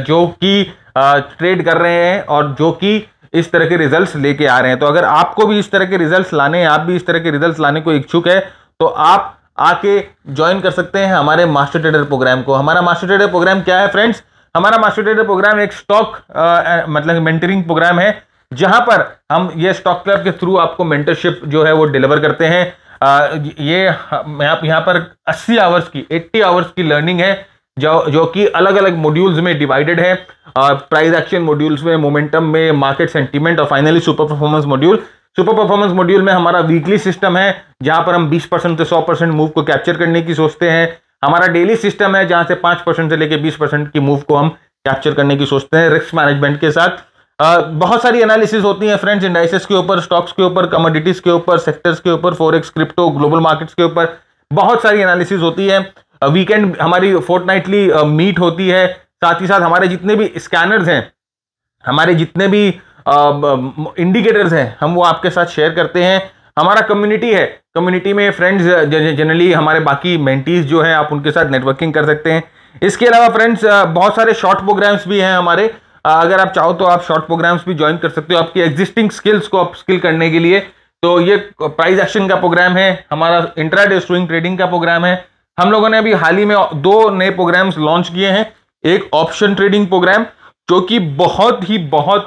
जो कि ट्रेड कर रहे हैं और जो कि इस तरह के रिजल्ट्स लेके आ रहे हैं। तो अगर आपको भी इस तरह के रिजल्ट्स लाने हैं, आप भी इस तरह के रिजल्ट्स लाने को इच्छुक है तो आप आके ज्वाइन कर सकते हैं हमारे मास्टर ट्रेडर प्रोग्राम को। हमारा मास्टर ट्रेडर प्रोग्राम क्या है फ्रेंड्स? हमारा मास्टर ट्रेडर प्रोग्राम एक स्टॉक मतलब मेंटरिंग प्रोग्राम है जहां पर हम ये स्टॉक क्लब के थ्रू आपको मेंटरशिप जो है वो डिलीवर करते हैं। ये यहाँ पर 80 आवर्स की 80 आवर्स की लर्निंग है जो कि अलग अलग मॉड्यूल्स में डिवाइडेड है। प्राइस एक्शन मॉड्यूल्स में, मोमेंटम में, मार्केट सेंटीमेंट और finally super performance module. Super performance module में हमारा वीकली सिस्टम है जहां पर हम 20% से 100% मूव को कैप्चर करने की सोचते हैं। हमारा डेली सिस्टम है जहां से 5% से लेकर 20% की मूव को हम कैप्चर करने की सोचते हैं रिस्क मैनेजमेंट के साथ। बहुत सारी एनालिसिस होती है फ्रेंड्स, इंडाइसेस के ऊपर, स्टॉक्स के ऊपर, कमोडिटीज के ऊपर, सेक्टर्स के ऊपर, फॉरेक्स, क्रिप्टो, ग्लोबल मार्केट्स के ऊपर बहुत सारी एनालिसिस होती है। वीकेंड हमारी फोर्टनाइटली मीट होती है। साथ ही साथ हमारे जितने भी स्कैनर्स हैं, हमारे जितने भी इंडिकेटर्स हैं, हम वो आपके साथ शेयर करते हैं। हमारा कम्युनिटी है, कम्युनिटी में फ्रेंड्स जनरली हमारे बाकी मेंटीज जो हैं आप उनके साथ नेटवर्किंग कर सकते हैं। इसके अलावा फ्रेंड्स बहुत सारे शॉर्ट प्रोग्राम्स भी हैं हमारे। अगर आप चाहो तो आप शॉर्ट प्रोग्राम्स भी ज्वाइन कर सकते हो आपकी एग्जिस्टिंग स्किल्स को अप स्किल करने के लिए। तो ये प्राइस एक्शन का प्रोग्राम है, हमारा इंट्राडे स्विंग ट्रेडिंग का प्रोग्राम है। हम लोगों ने अभी हाल ही में 2 नए प्रोग्राम्स लॉन्च किए हैं। एक ऑप्शन ट्रेडिंग प्रोग्राम जो कि बहुत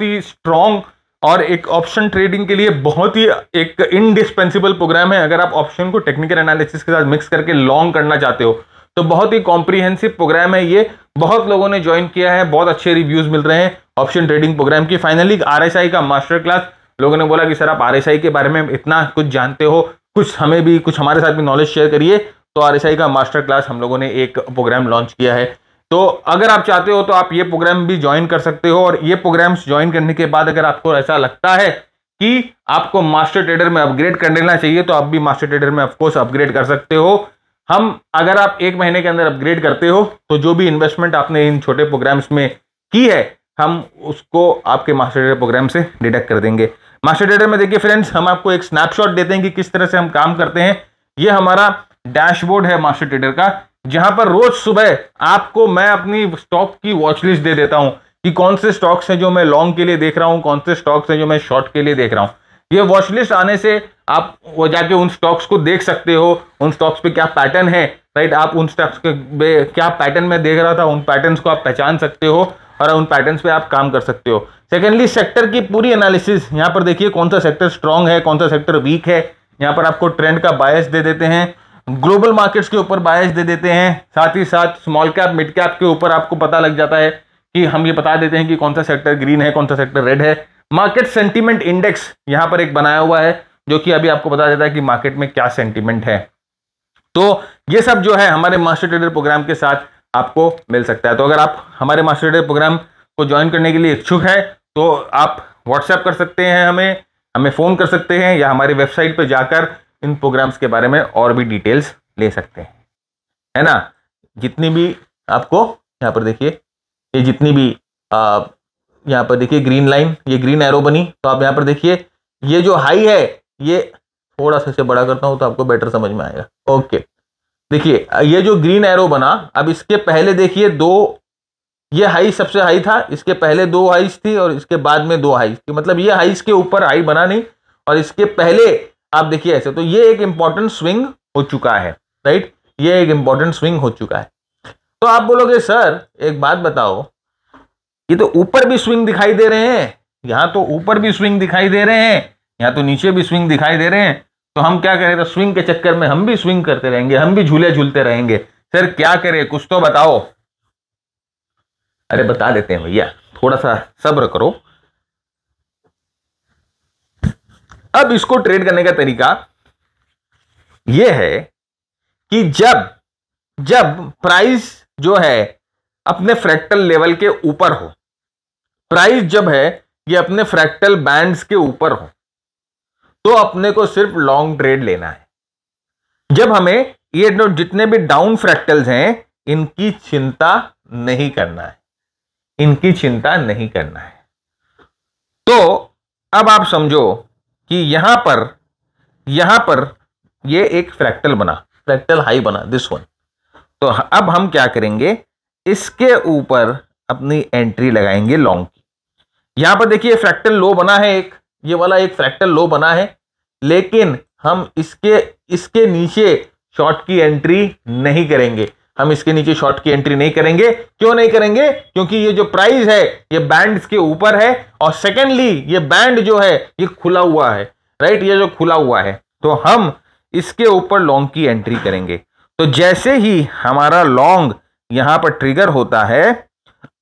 ही स्ट्रॉन्ग और एक ऑप्शन ट्रेडिंग के लिए बहुत ही एक इंडिस्पेंसिबल प्रोग्राम है। अगर आप ऑप्शन को टेक्निकल एनालिसिस के साथ मिक्स करके लॉन्ग करना चाहते हो तो बहुत ही कॉम्प्रिहेंसिव प्रोग्राम है ये। बहुत लोगों ने ज्वाइन किया है, बहुत अच्छे रिव्यूज मिल रहे हैं ऑप्शन ट्रेडिंग प्रोग्राम की। फाइनली RSI का मास्टर क्लास, लोगों ने बोला कि सर आप RSI के बारे में इतना कुछ जानते हो, कुछ हमें भी, कुछ हमारे साथ भी नॉलेज शेयर करिए। तो RSI का मास्टर क्लास हम लोगों ने एक प्रोग्राम लॉन्च किया है। तो अगर आप चाहते हो तो आप ये प्रोग्राम भी ज्वाइन कर सकते हो और ये प्रोग्राम्स ज्वाइन करने के बाद अगर आपको ऐसा लगता है कि आपको मास्टर ट्रेडर में अपग्रेड कर लेना चाहिए तो आप भी मास्टर ट्रेडर में ऑफकोर्स अपग्रेड कर सकते हो। अगर आप 1 महीने के अंदर अपग्रेड करते हो तो जो भी इन्वेस्टमेंट आपने इन छोटे प्रोग्राम्स में की है हम उसको आपके मास्टर ट्रेडर प्रोग्राम से डिडक्ट कर देंगे। मास्टर ट्रेडर में देखिए फ्रेंड्स, हम आपको एक स्नैपशॉट देते हैं कि किस तरह से हम काम करते हैं। ये हमारा डैशबोर्ड है मास्टर ट्रेडर का, जहां पर रोज सुबह आपको मैं अपनी स्टॉक की वॉच लिस्ट दे देता हूं कि कौन से स्टॉक्स हैं जो मैं लॉन्ग के लिए देख रहा हूं, कौन से स्टॉक्स हैं जो मैं शॉर्ट के लिए देख रहा हूं। ये वॉच लिस्ट आने से आप वो जाके उन स्टॉक्स को देख सकते हो, उन स्टॉक्स पे क्या पैटर्न है, राइट। आप उन स्टॉक्स के क्या पैटर्न में देख रहा था, उन पैटर्न्स को आप पहचान सकते हो और उन पैटर्न्स पे आप काम कर सकते हो। सेकेंडली, सेक्टर की पूरी एनालिसिस, यहाँ पर देखिए कौन सा सेक्टर स्ट्रांग है, कौन सा सेक्टर वीक है। यहाँ पर आपको ट्रेंड का बायस दे देते हैं, ग्लोबल मार्केट्स के ऊपर बायस दे देते हैं, साथ ही साथ स्मॉल कैप मिड कैप के ऊपर आपको पता लग जाता है कि हम ये बता देते हैं कि कौन सा सेक्टर ग्रीन है, कौन सा सेक्टर रेड है। मार्केट सेंटीमेंट इंडेक्स यहाँ पर एक बनाया हुआ है जो कि अभी आपको बता देता है कि मार्केट में क्या सेंटीमेंट है। तो ये सब जो है हमारे मास्टर ट्रेडर प्रोग्राम के साथ आपको मिल सकता है। तो अगर आप हमारे मास्टर ट्रेडर प्रोग्राम को ज्वाइन करने के लिए इच्छुक है तो आप व्हाट्सएप कर सकते हैं, हमें फ़ोन कर सकते हैं या हमारी वेबसाइट पर जाकर इन प्रोग्राम्स के बारे में और भी डिटेल्स ले सकते हैं, है ना। जितनी भी आपको यहाँ पर देखिए, ये जितनी भी यहाँ पर देखिए ग्रीन लाइन, ये ग्रीन एरो बनी, तो आप यहाँ पर देखिए ये जो हाई है, ये थोड़ा सा इसे बड़ा करता हूँ तो आपको बेटर समझ में आएगा। ओके, देखिए ये जो ग्रीन एरो बना, अब इसके पहले देखिए 2, ये हाई सबसे हाई था, इसके पहले 2 हाईस थी और इसके बाद में 2 हाईस थी। मतलब ये हाईस के ऊपर हाई बना नहीं और इसके पहले आप देखिए ऐसे, तो ये एक इंपॉर्टेंट स्विंग हो चुका है, राइट। ये एक इंपॉर्टेंट स्विंग हो चुका है। तो आप बोलोगे सर एक बात बताओ, ये तो ऊपर भी स्विंग दिखाई दे रहे हैं, यहाँ तो ऊपर भी स्विंग दिखाई दे रहे हैं, यहाँ तो नीचे भी स्विंग दिखाई दे रहे हैं, तो हम क्या करें, तो स्विंग के चक्कर में हम भी स्विंग करते रहेंगे, हम भी झूले झूलते रहेंगे। सर क्या करें, कुछ तो बताओ। अरे बता देते हैं भैया, थोड़ा सा सब्र करो। अब इसको ट्रेड करने का तरीका यह है कि जब जब प्राइस जो है अपने फ्रैक्टल लेवल के ऊपर हो, प्राइस जब है ये अपने फ्रैक्टल बैंड्स के ऊपर हो, तो अपने को सिर्फ लॉन्ग ट्रेड लेना है। जब हमें ये जितने भी डाउन फ्रैक्टल्स हैं इनकी चिंता नहीं करना है, इनकी चिंता नहीं करना है। तो अब आप समझो कि यहां पर ये एक फ्रैक्टल बना, फ्रैक्टल हाई बना, दिस वन। तो अब हम क्या करेंगे, इसके ऊपर अपनी एंट्री लगाएंगे लॉन्ग की। यहां पर देखिए फ्रैक्टल लो बना है, एक ये वाला एक फ्रैक्टल लो बना है, लेकिन हम इसके नीचे शॉर्ट की एंट्री नहीं करेंगे। हम इसके नीचे शॉर्ट की एंट्री नहीं करेंगे। क्यों नहीं करेंगे? क्योंकि ये जो प्राइस है ये बैंड के ऊपर है, और सेकेंडली ये बैंड जो है ये खुला हुआ है, राइट, ये जो खुला हुआ है, तो हम इसके ऊपर लॉन्ग की एंट्री करेंगे। तो जैसे ही हमारा लॉन्ग यहां पर ट्रिगर होता है,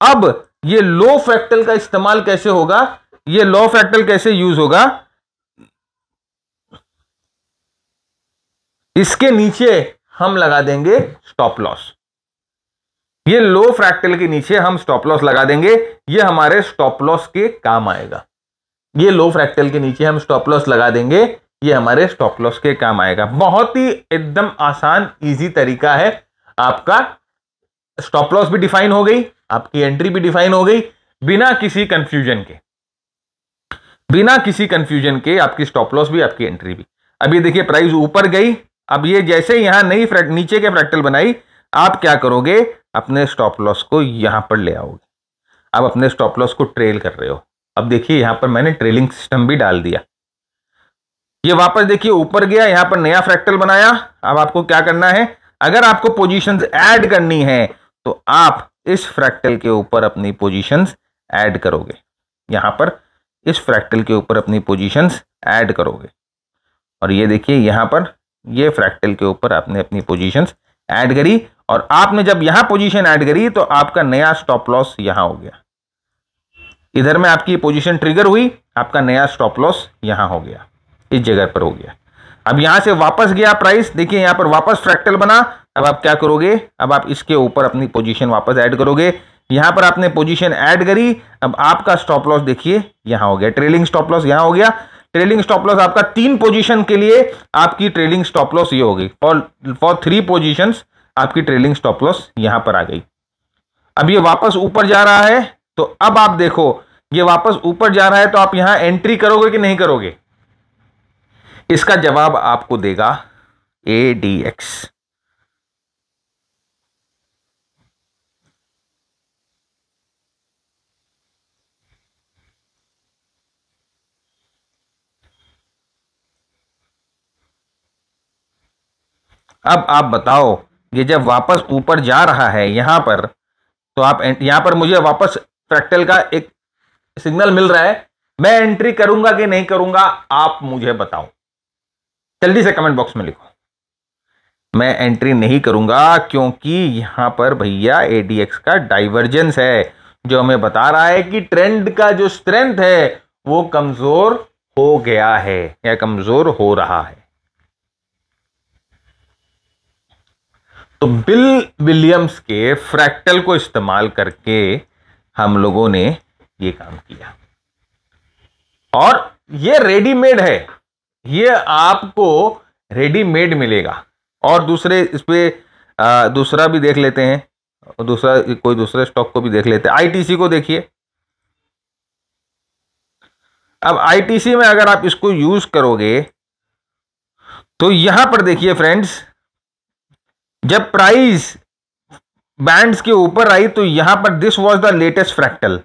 अब ये लो फ्रैक्टल का इस्तेमाल कैसे होगा, ये लो फ्रैक्टल कैसे यूज होगा, इसके नीचे हम लगा देंगे स्टॉप लॉस। ये लो फ्रैक्टल के नीचे हम स्टॉप लॉस लगा देंगे, ये हमारे स्टॉप लॉस के काम आएगा। ये लो फ्रैक्टल के नीचे हम स्टॉप लॉस लगा देंगे, ये हमारे स्टॉप लॉस के काम आएगा। बहुत ही एकदम आसान इजी तरीका है। आपका स्टॉप लॉस भी डिफाइन हो गई, आपकी एंट्री भी डिफाइन हो गई, बिना किसी कंफ्यूजन के, बिना किसी कंफ्यूजन के आपकी स्टॉप लॉस भी, आपकी एंट्री भी। अब ये देखिए प्राइस ऊपर गई, अब ये जैसे यहां नई नीचे के फ्रैक्टल बनाई, आप क्या करोगे, अपने स्टॉप लॉस को यहां पर ले आओगे। आप अपने स्टॉप लॉस को ट्रेल कर रहे हो। अब देखिए यहां पर मैंने ट्रेलिंग सिस्टम भी डाल दिया। ये वापस देखिए ऊपर गया, यहां पर नया फ्रैक्टल बनाया। अब आपको क्या करना है, अगर आपको पोजीशंस ऐड करनी है तो आप इस फ्रैक्टल के ऊपर अपनी पोजीशंस ऐड करोगे, यहां पर इस फ्रैक्टल के ऊपर अपनी पोजीशंस ऐड करोगे। और ये देखिए यहां पर ये फ्रैक्टल के ऊपर आपने अपनी पोजीशंस ऐड करी, और आपने जब यहां पोजीशन ऐड करी तो आपका नया स्टॉप लॉस यहां हो गया। इधर में आपकी पोजीशन ट्रिगर हुई, आपका नया स्टॉप लॉस यहां हो गया, इस जगह पर हो गया। अब यहां से वापस गया प्राइस, देखिए यहां पर वापस फ्रैक्टल बना। अब आप क्या करोगे, अब आप इसके ऊपर अपनी पोजीशन वापस ऐड करोगे। यहां पर आपने पोजीशन ऐड करी, अब आपका स्टॉप लॉस देखिए यहां हो गया, ट्रेलिंग स्टॉप लॉस यहां हो गया। ट्रेलिंग स्टॉप लॉस आपका 3 पोजीशन के लिए आपकी ट्रेलिंग स्टॉप लॉस ये हो गई, फॉर 3 पोजीशंस आपकी ट्रेलिंग स्टॉप लॉस यहां पर आ गई। अब ये वापस ऊपर जा रहा है, तो अब आप देखो ये वापस ऊपर जा रहा है, तो आप यहां एंट्री करोगे कि नहीं करोगे? इसका जवाब आपको देगा ADX। अब आप बताओ, ये जब वापस ऊपर जा रहा है यहां पर, तो आप यहां पर मुझे वापस फ्रैक्टल का एक सिग्नल मिल रहा है, मैं एंट्री करूंगा कि नहीं करूंगा, आप मुझे बताओ, जल्दी से कमेंट बॉक्स में लिखो। मैं एंट्री नहीं करूंगा, क्योंकि यहां पर भैया ADX का डाइवर्जेंस है, जो हमें बता रहा है कि ट्रेंड का जो स्ट्रेंथ है वो कमजोर हो गया है या कमजोर हो रहा है। तो बिल विलियम्स के फ्रैक्टल को इस्तेमाल करके हम लोगों ने ये काम किया, और ये रेडीमेड है, ये आपको रेडीमेड मिलेगा। और दूसरे इस पे दूसरा भी देख लेते हैं, दूसरा कोई दूसरे स्टॉक को भी देख लेते हैं। ITC को देखिए। अब ITC में अगर आप इसको यूज करोगे तो यहां पर देखिए फ्रेंड्स, जब प्राइस बैंड्स के ऊपर आई तो यहां पर this was the latest fractal,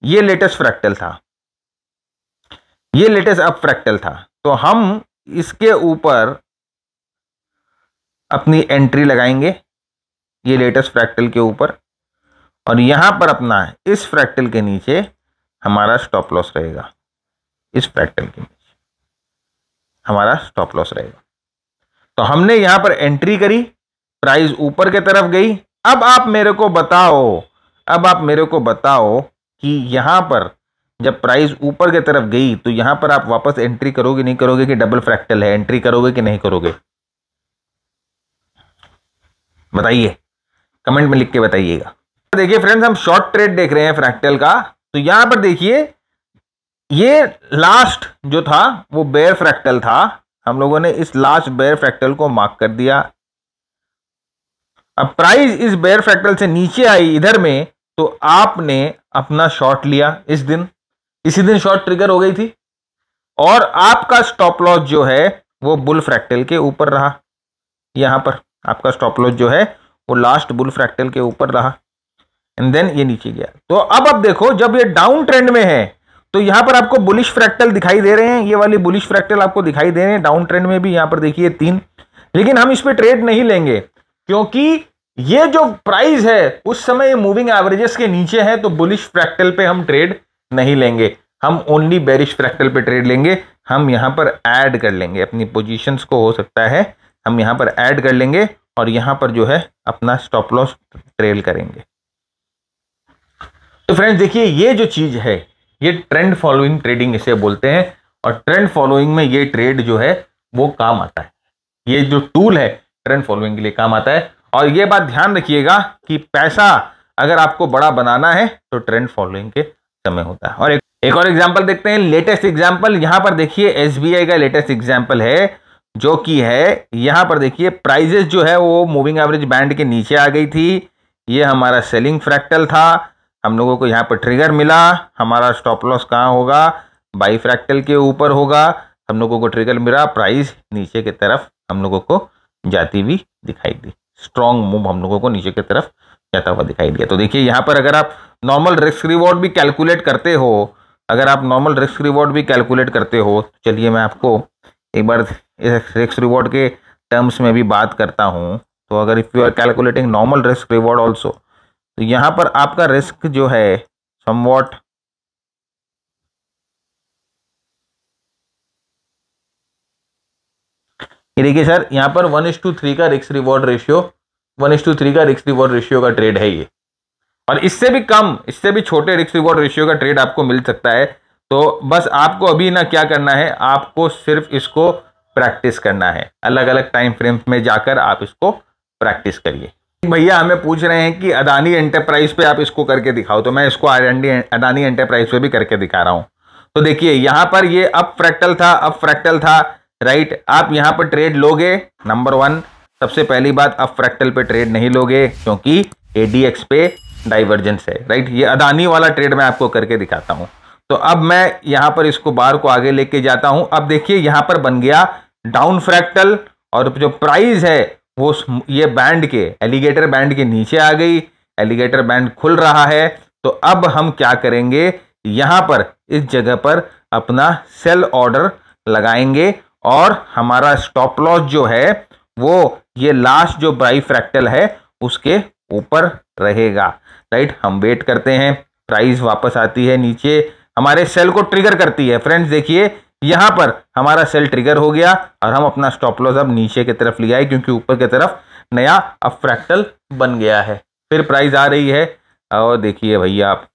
ये लेटेस्ट फ्रैक्टल था, ये लेटेस्ट अप फ्रैक्टल था। तो हम इसके ऊपर अपनी एंट्री लगाएंगे, ये लेटेस्ट फ्रैक्टल के ऊपर, और यहां पर अपना इस फ्रैक्टल के नीचे हमारा स्टॉप लॉस रहेगा, इस फ्रैक्टल के नीचे हमारा स्टॉप लॉस रहेगा। तो हमने यहां पर एंट्री करी, प्राइस ऊपर की तरफ गई। अब आप मेरे को बताओ कि यहां पर जब प्राइस ऊपर की तरफ गई तो यहां पर आप वापस एंट्री करोगे नहीं करोगे, कि डबल फ्रैक्टल है, एंट्री करोगे कि नहीं करोगे? बताइए, कमेंट में लिख के बताइएगा। देखिए फ्रेंड्स, हम शॉर्ट ट्रेड देख रहे हैं फ्रैक्टल का। तो यहां पर देखिए, ये लास्ट जो था वो बेयर फ्रैक्टल था। हम लोगों ने इस लास्ट बेयर फ्रैक्टल को मार्क कर दिया। अब प्राइस इस बेयर फ्रैक्टल से नीचे आई इधर में, तो आपने अपना शॉर्ट लिया। इसी दिन शॉर्ट ट्रिगर हो गई थी, और आपका स्टॉप लॉस जो है वो बुल फ्रैक्टल के ऊपर रहा। यहां पर आपका स्टॉप लॉस जो है वो लास्ट बुल फ्रैक्टल के ऊपर रहा, एंड देन ये नीचे गया। तो अब देखो, जब ये डाउन ट्रेंड में है तो यहां पर आपको बुलिश फ्रैक्टल दिखाई दे रहे हैं, ये वाली बुलिश फ्रैक्टल आपको दिखाई दे रहे हैं। डाउन ट्रेंड में भी यहां पर देखिए 3, लेकिन हम इस पे ट्रेड नहीं लेंगे, क्योंकि ये जो प्राइस है उस समय मूविंग एवरेजेस के नीचे है। तो बुलिश फ्रैक्टल पे हम ट्रेड नहीं लेंगे, हम ओनली बेरिश फ्रैक्टल पे ट्रेड लेंगे। हम यहां पर ऐड कर लेंगे अपनी पोजीशंस को, हो सकता है हम यहां पर ऐड कर लेंगे, और यहां पर जो है अपना स्टॉप लॉस ट्रेल करेंगे। तो फ्रेंड्स देखिए, ये जो चीज है ये ट्रेंड फॉलोइंग ट्रेडिंग इसे बोलते हैं, और ट्रेंड फॉलोइंग में ये ट्रेड जो है वो काम आता है। ये जो टूल है ट्रेंड फॉलोइंग के लिए काम आता है। और ये बात ध्यान रखिएगा कि पैसा अगर आपको बड़ा बनाना है तो ट्रेंड फॉलोइंग के समय होता है। और एक और एग्जांपल देखते हैं, लेटेस्ट एग्जांपल। यहां पर देखिए एसबीआई का लेटेस्ट एग्जांपल है, जो कि है यहां पर देखिए प्राइजेस जो है वो मूविंग एवरेज बैंड के नीचे आ गई थी। ये हमारा सेलिंग फ्रैक्टल था, हम लोगों को यहां पर ट्रिगर मिला। हमारा स्टॉप लॉस कहां होगा? बाई फ्रैक्टल के ऊपर होगा। हम लोगों को ट्रिगर मिला, प्राइस नीचे की तरफ हम लोगों को जाती हुई दिखाई दी। स्ट्रॉन्ग मूव हम लोगों को नीचे की तरफ जाता हुआ दिखाई दिया। तो देखिए यहां पर अगर आप नॉर्मल रिस्क रिवॉर्ड भी कैलकुलेट करते हो, तो चलिए मैं आपको एक बार इस रिस्क रिवॉर्ड के टर्म्स में भी बात करता हूं। तो अगर if you are calculating normal risk reward also, तो यहां पर आपका रिस्क जो है समवॉट ये देखिए सर, यहां पर 1:3 का रिस्क रिवॉर्ड रेशियो, 1:3 का रिस्क रिवॉर्ड रेशियो का ट्रेड है ये। और इससे भी कम, इससे भी छोटे रिस्क रिवॉर्ड रेशियो का ट्रेड आपको मिल सकता है। तो बस आपको अभी ना क्या करना है, आपको सिर्फ इसको प्रैक्टिस करना है। अलग अलग टाइम फ्रेम्स में जाकर आप इसको प्रैक्टिस करिए। भैया हमें पूछ रहे हैं कि अदानी एंटरप्राइज पे आप इसको करके दिखाओ, तो मैं इसको अदानी एंटरप्राइज पे भी करके दिखा रहा हूं। तो देखिए यहां पर ये अप फ्रैक्टल था, राइट। आप यहां पर ट्रेड लोगे, नंबर 1 सबसे पहली बात, अप फ्रैक्टल पे ट्रेड नहीं लोगे क्योंकि एडीएक्स पे डाइवर्जेंस है, राइट। ये अदानी वाला ट्रेड मैं आपको करके दिखाता हूं। तो अब मैं यहां पर इसको बार को आगे लेके जाता हूं। अब देखिए यहां पर बन गया डाउन फ्रैक्टल, और जो प्राइस है वो ये बैंड के, एलिगेटर बैंड के नीचे आ गई। एलिगेटर बैंड खुल रहा है। तो अब हम क्या करेंगे, यहां पर इस जगह पर अपना सेल ऑर्डर लगाएंगे, और हमारा स्टॉप लॉस जो है वो ये लास्ट जो बाई फ्रैक्टल है उसके ऊपर रहेगा, राइट। हम वेट करते हैं, प्राइस वापस आती है नीचे, हमारे सेल को ट्रिगर करती है। फ्रेंड्स देखिए यहां पर हमारा सेल ट्रिगर हो गया, और हम अपना स्टॉप लॉस अब नीचे की तरफ ले आए, क्योंकि ऊपर की तरफ नया अप फ्रैक्टल बन गया है। फिर प्राइस आ रही है, और देखिए भैया आप,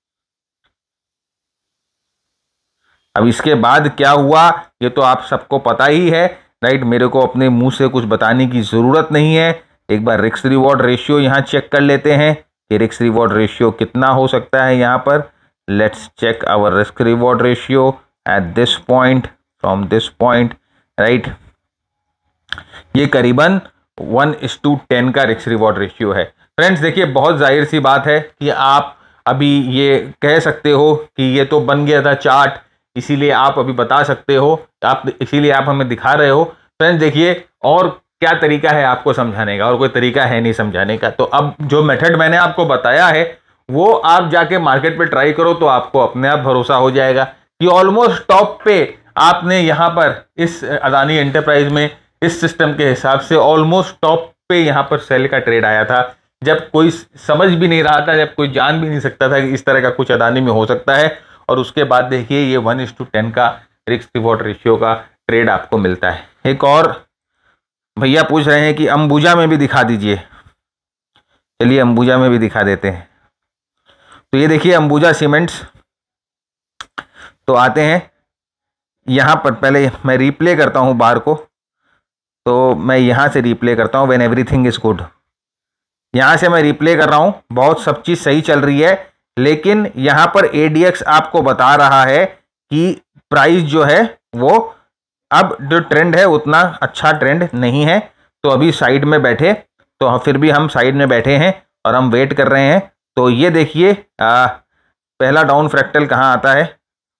अब इसके बाद क्या हुआ ये तो आप सबको पता ही है, राइट। मेरे को अपने मुंह से कुछ बताने की जरूरत नहीं है। एक बार रिस्क रिवॉर्ड रेशियो यहां चेक कर लेते हैं कि रिस्क रिवॉर्ड रेशियो कितना हो सकता है। यहां पर let's check our risk reward ratio at this point, from this point, right. ये करीबन 1:10 का रिस्क रिवॉर्ड रेशियो है। फ्रेंड्स देखिए बहुत जाहिर सी बात है कि आप अभी ये कह सकते हो कि ये तो बन गया था चार्ट, इसीलिए आप अभी बता सकते हो, इसीलिए आप हमें दिखा रहे हो। फ्रेंड्स देखिए और क्या तरीका है आपको समझाने का, और कोई तरीका है नहीं समझाने का। तो अब जो मेथड मैंने आपको बताया है वो आप जाके मार्केट पे ट्राई करो, तो आपको अपने आप भरोसा हो जाएगा कि ऑलमोस्ट टॉप पे आपने यहाँ पर इस अदानी एंटरप्राइज में इस सिस्टम के हिसाब से ऑलमोस्ट टॉप पे यहाँ पर सेल का ट्रेड आया था, जब कोई समझ भी नहीं रहा था, जब कोई जान भी नहीं सकता था कि इस तरह का कुछ अदानी में हो सकता है। और उसके बाद देखिए ये 1:10 का रिस्क रिवॉर्ड रेशियो का ट्रेड आपको मिलता है। एक और भैया पूछ रहे हैं कि अंबुजा में भी दिखा दीजिए। चलिए अंबुजा में भी दिखा देते हैं। तो ये देखिए अंबुजा सीमेंट्स, तो आते हैं यहाँ पर। पहले मैं रिप्ले करता हूँ बार को, तो मैं यहाँ से रिप्ले करता हूँ व्हेन एवरीथिंग इज गुड। यहाँ से मैं रिप्ले कर रहा हूँ, बहुत सब चीज़ सही चल रही है, लेकिन यहाँ पर ADX आपको बता रहा है कि प्राइस जो है वो अब जो ट्रेंड है उतना अच्छा ट्रेंड नहीं है। तो अभी साइड में बैठे, तो फिर भी हम साइड में बैठे हैं और हम वेट कर रहे हैं। तो ये देखिए पहला डाउन फ्रैक्टल कहाँ आता है।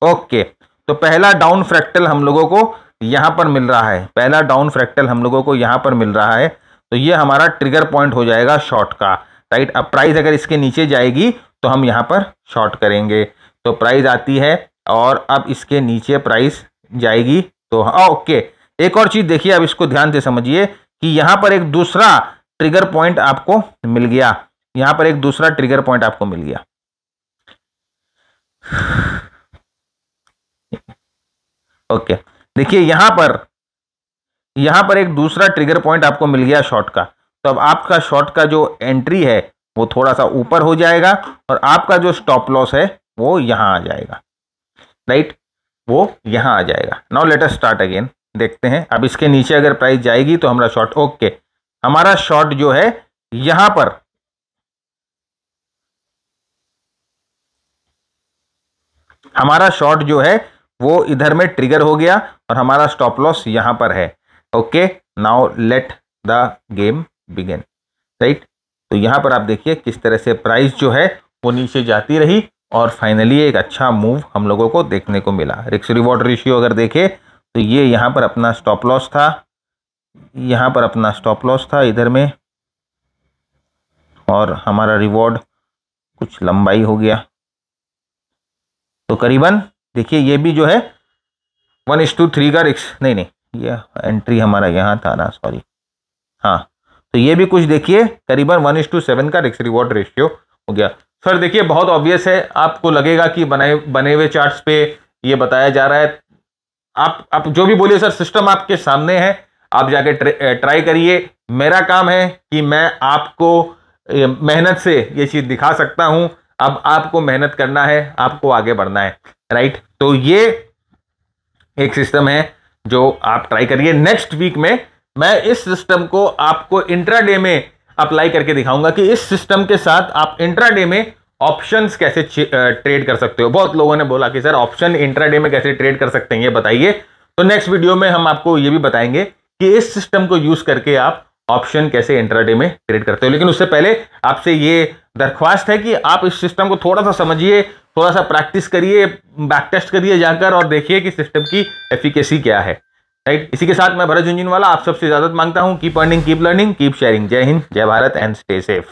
ओके, तो पहला डाउन फ्रैक्टल हम लोगों को यहाँ पर मिल रहा है, पहला डाउन फ्रैक्टल हम लोगों को यहाँ पर मिल रहा है। तो ये हमारा ट्रिगर पॉइंट हो जाएगा शॉर्ट का, राइट। अब प्राइस अगर इसके नीचे जाएगी तो हम यहाँ पर शॉर्ट करेंगे। तो प्राइस आती है और अब इसके नीचे प्राइस जाएगी तो ओके। एक और चीज देखिए, अब इसको ध्यान से समझिए कि यहाँ पर एक दूसरा ट्रिगर पॉइंट आपको मिल गया, यहाँ पर एक दूसरा ट्रिगर पॉइंट आपको मिल गया। ओके, देखिए यहाँ पर एक दूसरा ट्रिगर पॉइंट आपको मिल गया शॉर्ट का। तो अब आपका शॉर्ट का जो एंट्री है वो थोड़ा सा ऊपर हो जाएगा और आपका जो स्टॉप लॉस है वो यहाँ आ जाएगा, राइट, वो यहाँ आ जाएगा। Now let us start again, देखते हैं। अब इसके नीचे अगर प्राइस जाएगी तो हमारा शॉर्ट, ओके, हमारा शॉर्ट जो है यहां पर, हमारा शॉर्ट जो है वो इधर में ट्रिगर हो गया और हमारा स्टॉप लॉस यहां पर है। Okay, now let the game begin, right. तो यहां पर आप देखिए किस तरह से प्राइस जो है वो नीचे जाती रही और फाइनली एक अच्छा मूव हम लोगों को देखने को मिला। रिस्क रिवॉर्ड रेशियो अगर देखें तो ये यहाँ पर अपना स्टॉप लॉस था, यहाँ पर अपना स्टॉप लॉस था इधर में, और हमारा रिवॉर्ड कुछ लंबाई हो गया। तो करीबन देखिए ये भी जो है 1:3 का रिस्क, नहीं ये एंट्री हमारा यहाँ था ना, सॉरी, हाँ। तो ये भी कुछ देखिए करीबन 1:7 का रिस्क रिवॉर्ड रेशियो हो गया। सर देखिए बहुत ऑब्वियस है, आपको लगेगा कि बने हुए चार्ट्स पे ये बताया जा रहा है। आप जो भी बोलिए सर, सिस्टम आपके सामने है, आप जाके ट्राई करिए। मेरा काम है कि मैं आपको मेहनत से ये चीज दिखा सकता हूं। अब आपको मेहनत करना है, आपको आगे बढ़ना है, राइट। तो ये एक सिस्टम है जो आप ट्राई करिए। नेक्स्ट वीक में मैं इस सिस्टम को आपको इंट्राडे में अप्लाई करके दिखाऊंगा कि इस सिस्टम के साथ आप इंट्राडे में ऑप्शंस कैसे ट्रेड कर सकते हो। बहुत लोगों ने बोला कि सर ऑप्शन इंट्राडे में कैसे ट्रेड कर सकते हैं, ये बताइए। तो नेक्स्ट वीडियो में हम आपको ये भी बताएंगे कि इस सिस्टम को यूज करके आप ऑप्शन कैसे इंट्राडे में ट्रेड करते हो। लेकिन उससे पहले आपसे ये दरख्वास्त है कि आप इस सिस्टम को थोड़ा सा समझिए, थोड़ा सा प्रैक्टिस करिए, बैक टेस्ट करिए जाकर और देखिए कि सिस्टम की एफिकेसी क्या है, राइट। इसी के साथ मैं भरत झुंझुनवाला आप सबसे इजाजत मांगता हूं। Keep earning, keep learning, keep sharing. जय हिंद, जय भारत एंड स्टे सेफ।